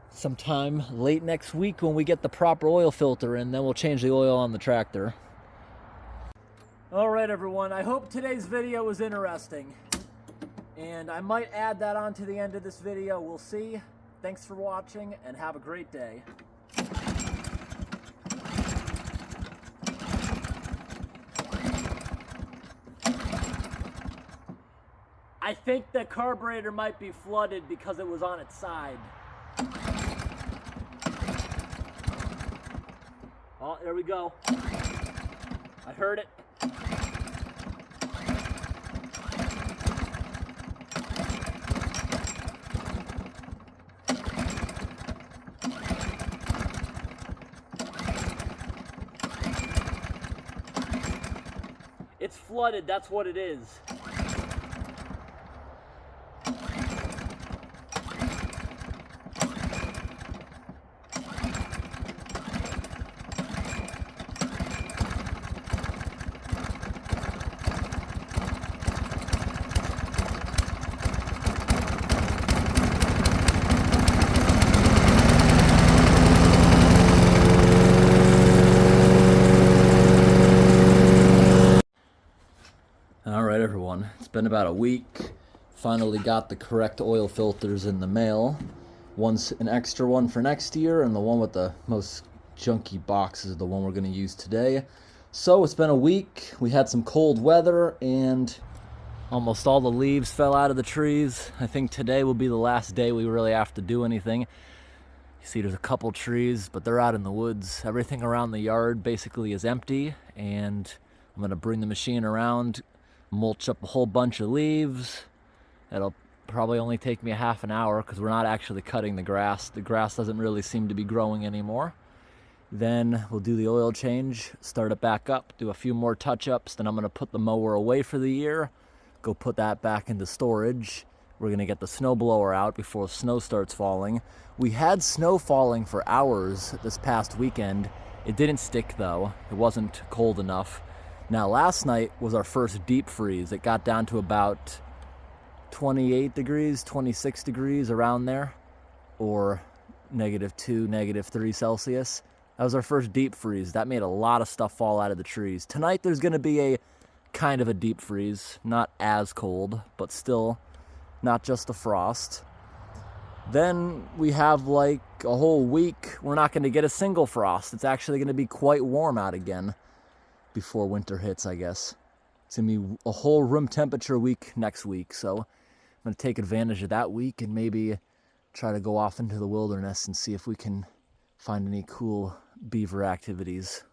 sometime late next week when we get the proper oil filter in. Then we'll change the oil on the tractor. All right, everyone. I hope today's video was interesting. And I might add that on to the end of this video. We'll see. Thanks for watching and have a great day. I think the carburetor might be flooded because it was on its side. Oh, there we go. I heard it. It's flooded, that's what it is. Alright everyone, it's been about a week. Finally got the correct oil filters in the mail. One's an extra one for next year, and the one with the most junky box is the one we're going to use today. So it's been a week. We had some cold weather and almost all the leaves fell out of the trees. I think today will be the last day we really have to do anything. You see there's a couple trees, but they're out in the woods. Everything around the yard basically is empty, and I'm going to bring the machine around, mulch up a whole bunch of leaves. It'll probably only take me a half an hour because we're not actually cutting the grass. The grass doesn't really seem to be growing anymore. Then we'll do the oil change, start it back up, do a few more touch-ups. Then I'm going to put the mower away for the year, go put that back into storage. We're going to get the snowblower out before snow starts falling. We had snow falling for hours this past weekend. It didn't stick though. It wasn't cold enough. Now last night was our first deep freeze. It got down to about 28 degrees, 26 degrees, around there, or -2, -3 Celsius. That was our first deep freeze. That made a lot of stuff fall out of the trees. Tonight there's going to be a kind of a deep freeze. Not as cold, but still not just a frost. Then we have like a whole week. We're not going to get a single frost. It's actually going to be quite warm out again before winter hits, I guess. It's going to be a whole room temperature week next week. So I'm going to take advantage of that week and maybe try to go off into the wilderness and see if we can find any cool beaver activities.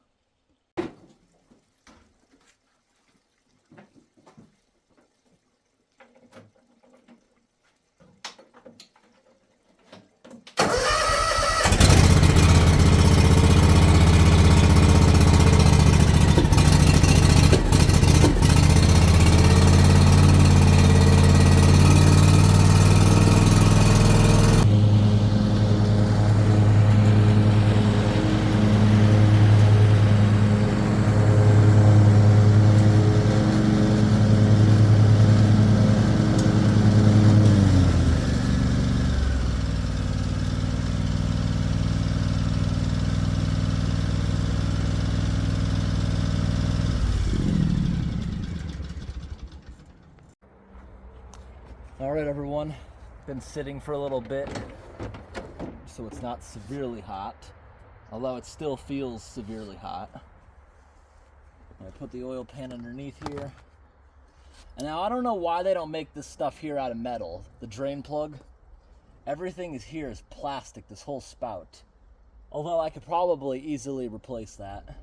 All right, everyone, been sitting for a little bit, so it's not severely hot, although it still feels severely hot. I put the oil pan underneath here. And now I don't know why they don't make this stuff here out of metal. The drain plug, everything is here is plastic, this whole spout. Although I could probably easily replace that.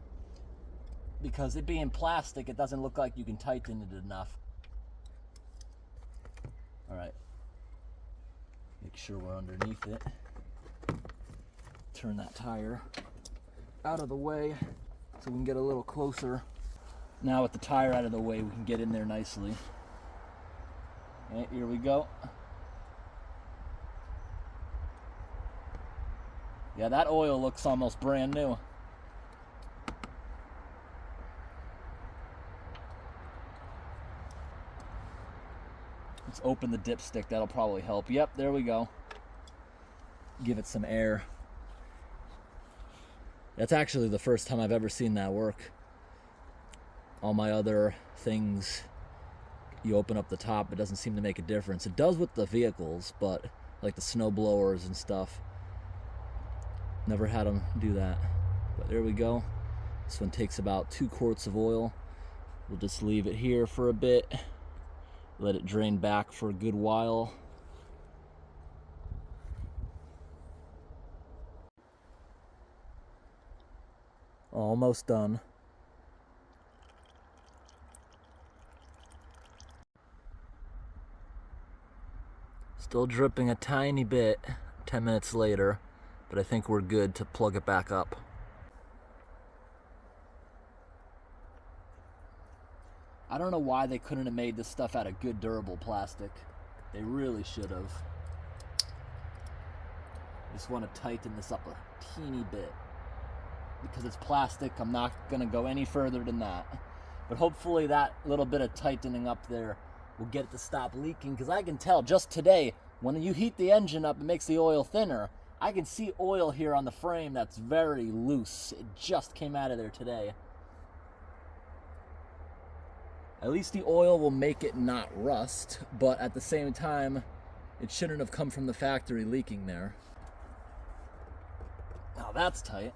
Because it being plastic, it doesn't look like you can tighten it enough. All right, make sure we're underneath it. Turn that tire out of the way so we can get a little closer. Now with the tire out of the way, we can get in there nicely. Okay, here we go. Yeah, that oil looks almost brand new. Let's open the dipstick, that'll probably help. Yep, there we go. Give it some air. That's actually the first time I've ever seen that work. All my other things, you open up the top, it doesn't seem to make a difference. It does with the vehicles, but like the snowblowers and stuff, never had them do that. But there we go. This one takes about 2 quarts of oil. We'll just leave it here for a bit. Let it drain back for a good while. Almost done. Still dripping a tiny bit 10 minutes later, but I think we're good to plug it back up. I don't know why they couldn't have made this stuff out of good durable plastic. They really should have. Just want to tighten this up a teeny bit. Because it's plastic, I'm not going to go any further than that. But hopefully that little bit of tightening up there will get it to stop leaking. Because I can tell just today, when you heat the engine up, it makes the oil thinner. I can see oil here on the frame that's very loose. It just came out of there today. At least the oil will make it not rust, but at the same time, it shouldn't have come from the factory leaking there. Now that's tight.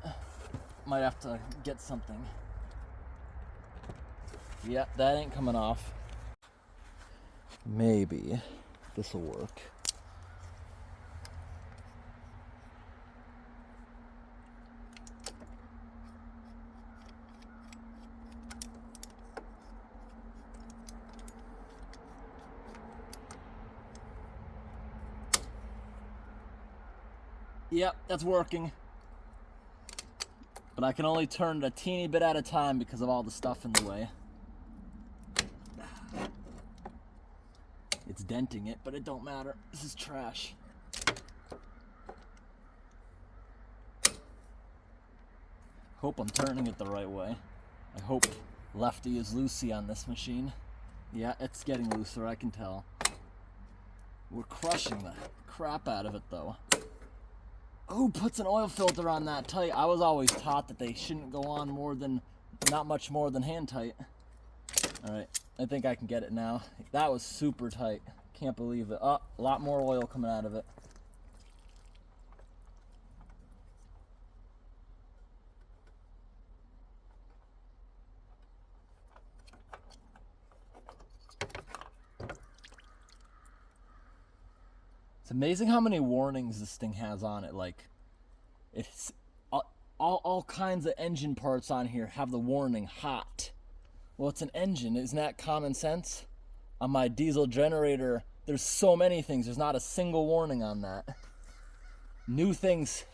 Might have to get something. Yep, that ain't coming off. Maybe this'll work. Yep, that's working. But I can only turn it a teeny bit at a time because of all the stuff in the way. It's denting it, but it don't matter. This is trash. Hope I'm turning it the right way. I hope lefty is loosey on this machine. Yeah, it's getting looser, I can tell. We're crushing the crap out of it though. Who puts an oil filter on that tight? I was always taught that they shouldn't go on not much more than hand tight. All right, I think I can get it now. That was super tight. Can't believe it. Oh, a lot more oil coming out of it. It's amazing how many warnings this thing has on it. Like, all kinds of engine parts on here have the warning hot. Well, it's an engine. Isn't that common sense? On my diesel generator, there's so many things. There's not a single warning on that. New things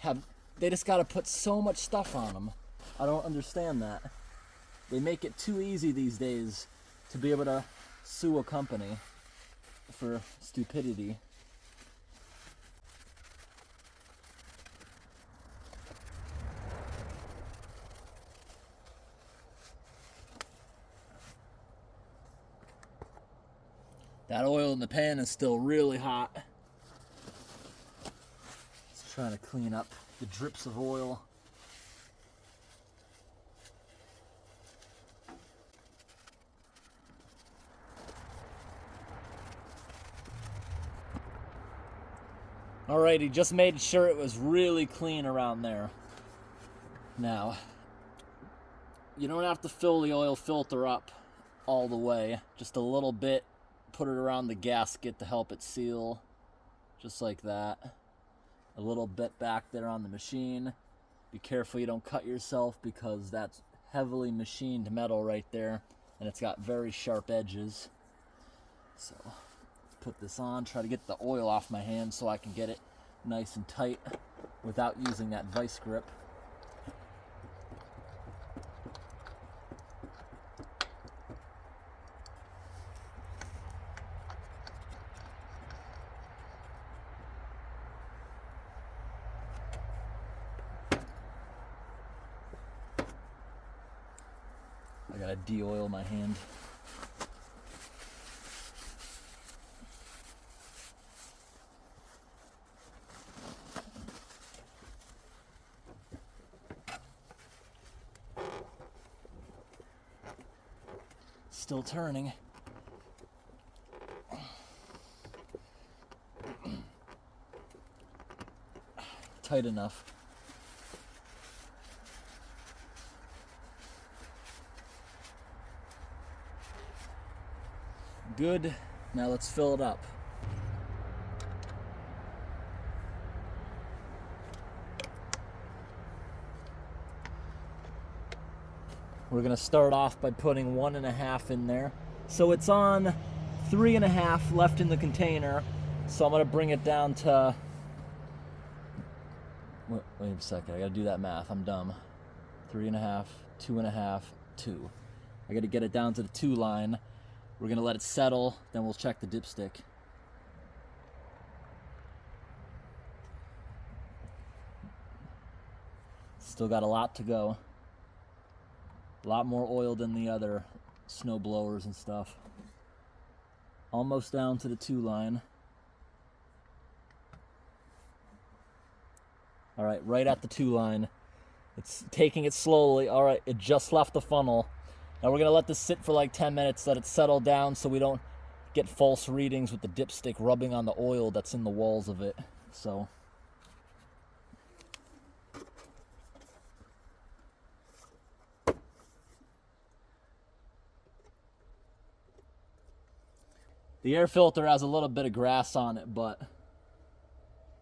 they just got to put so much stuff on them. I don't understand that. They make it too easy these days to be able to sue a company for stupidity. That oil in the pan is still really hot. Just trying to clean up the drips of oil. Alrighty, just made sure it was really clean around there. Now, you don't have to fill the oil filter up all the way, just a little bit. Put it around the gasket to help it seal, just like that. A little bit back there on the machine. Be careful you don't cut yourself because that's heavily machined metal right there, and it's got very sharp edges. So put this on, try to get the oil off my hand so I can get it nice and tight without using that vice grip. I gotta de-oil my hand. Still turning. Tight enough. Good. Now let's fill it up. We're gonna start off by putting 1.5 in there. So it's on 3.5 left in the container. So I'm gonna bring it down to, wait a second, I gotta do that math, I'm dumb. 3.5, 2.5, 2. I gotta get it down to the 2 line. We're gonna let it settle, then we'll check the dipstick. Still got a lot to go. A lot more oil than the other snow blowers and stuff. Almost down to the 2 line. All right, right at the 2 line. It's taking it slowly. All right, it just left the funnel. Now we're gonna let this sit for like 10 minutes, let it settle down so we don't get false readings with the dipstick rubbing on the oil that's in the walls of it. So. The air filter has a little bit of grass on it, but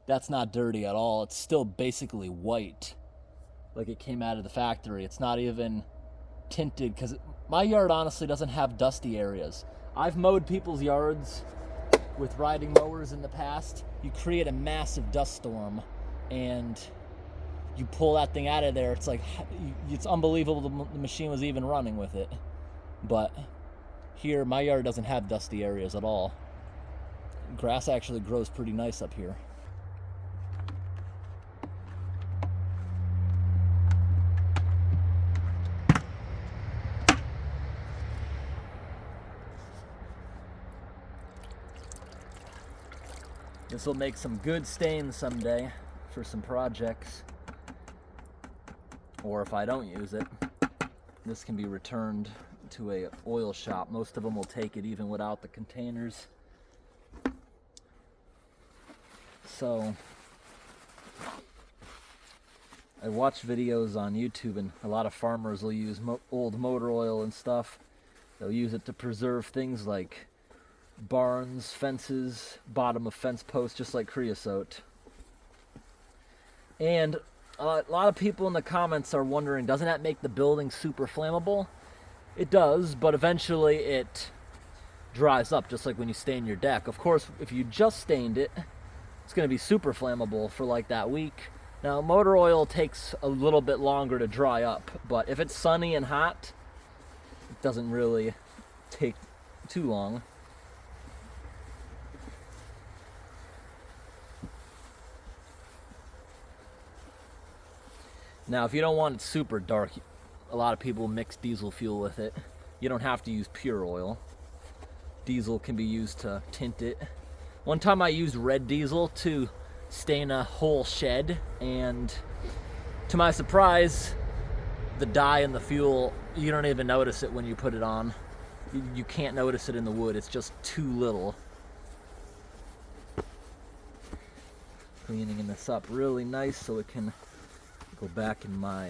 that's not dirty at all. It's still basically white, like it came out of the factory. It's not even tinted, because my yard honestly doesn't have dusty areas. I've mowed people's yards with riding mowers in the past. You create a massive dust storm and you pull that thing out of there. It's like, it's unbelievable the machine was even running with it. But here, my yard doesn't have dusty areas at all. Grass actually grows pretty nice up here. This will make some good stains someday for some projects. Or if I don't use it, this can be returned to a oil shop. Most of them will take it even without the containers. So I watch videos on YouTube, and a lot of farmers will use old motor oil and stuff. They'll use it to preserve things like barns, fences, bottom of fence posts, just like creosote. And A lot of people in the comments are wondering, doesn't that make the building super flammable? It does, but eventually it dries up, just like when you stain your deck. Of course, if you just stained it, it's going to be super flammable for like that week. Now, motor oil takes a little bit longer to dry up, but if it's sunny and hot, it doesn't really take too long. Now, if you don't want it super dark, a lot of people mix diesel fuel with it. You don't have to use pure oil. Diesel can be used to tint it. One time I used red diesel to stain a whole shed, and to my surprise, the dye and the fuel, you don't even notice it when you put it on. You can't notice it in the wood, it's just too little. Cleaning this up really nice so it can go back in my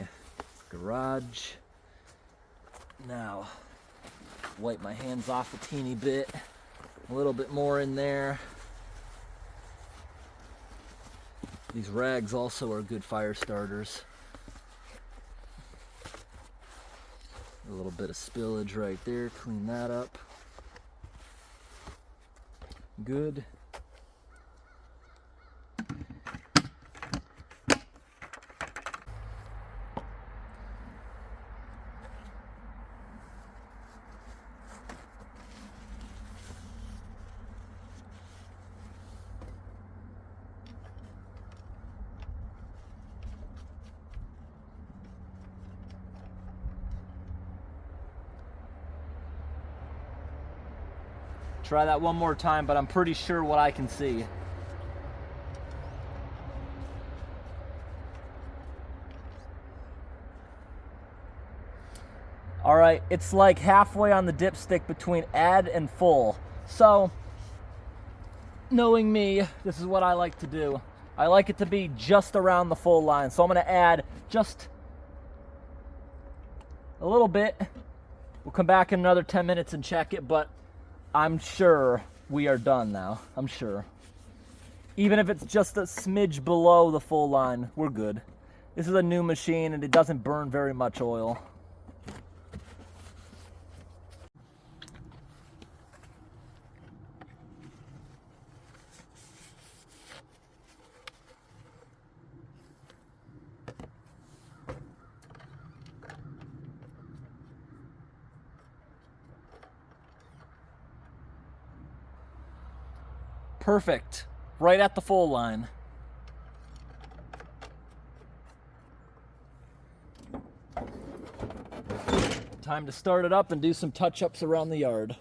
garage. Now, wipe my hands off a teeny bit, a little bit more in there. These rags also are good fire starters. A little bit of spillage right there, clean that up. Good. Try that one more time, but I'm pretty sure what I can see. All right, it's like halfway on the dipstick between add and full. So, knowing me, this is what I like to do. I like it to be just around the full line. So I'm gonna add just a little bit. We'll come back in another 10 minutes and check it, but I'm sure we are done now. I'm sure. Even if it's just a smidge below the full line, we're good. This is a new machine and it doesn't burn very much oil. Perfect. Right at the full line. Time to start it up and do some touch-ups around the yard.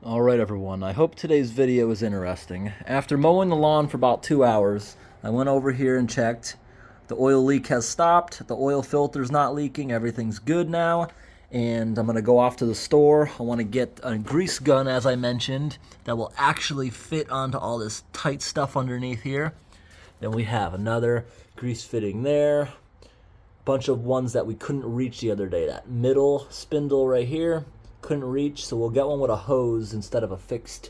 Alright everyone, I hope today's video was interesting. After mowing the lawn for about 2 hours, I went over here and checked. The oil leak has stopped, the oil filter's not leaking, everything's good now. And I'm going to go off to the store. I want to get a grease gun, as I mentioned, that will actually fit onto all this tight stuff underneath here. Then we have another grease fitting there. Bunch of ones that we couldn't reach the other day. That middle spindle right here, couldn't reach, so we'll get one with a hose instead of a fixed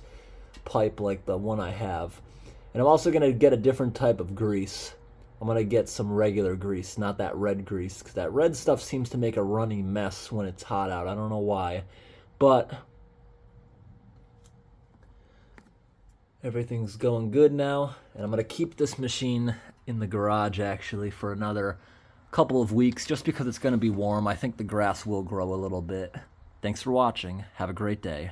pipe like the one I have. And I'm also going to get a different type of grease. I'm going to get some regular grease, not that red grease, because that red stuff seems to make a runny mess when it's hot out. I don't know why, but everything's going good now, and I'm going to keep this machine in the garage actually for another couple of weeks just because it's going to be warm. I think the grass will grow a little bit. Thanks for watching. Have a great day.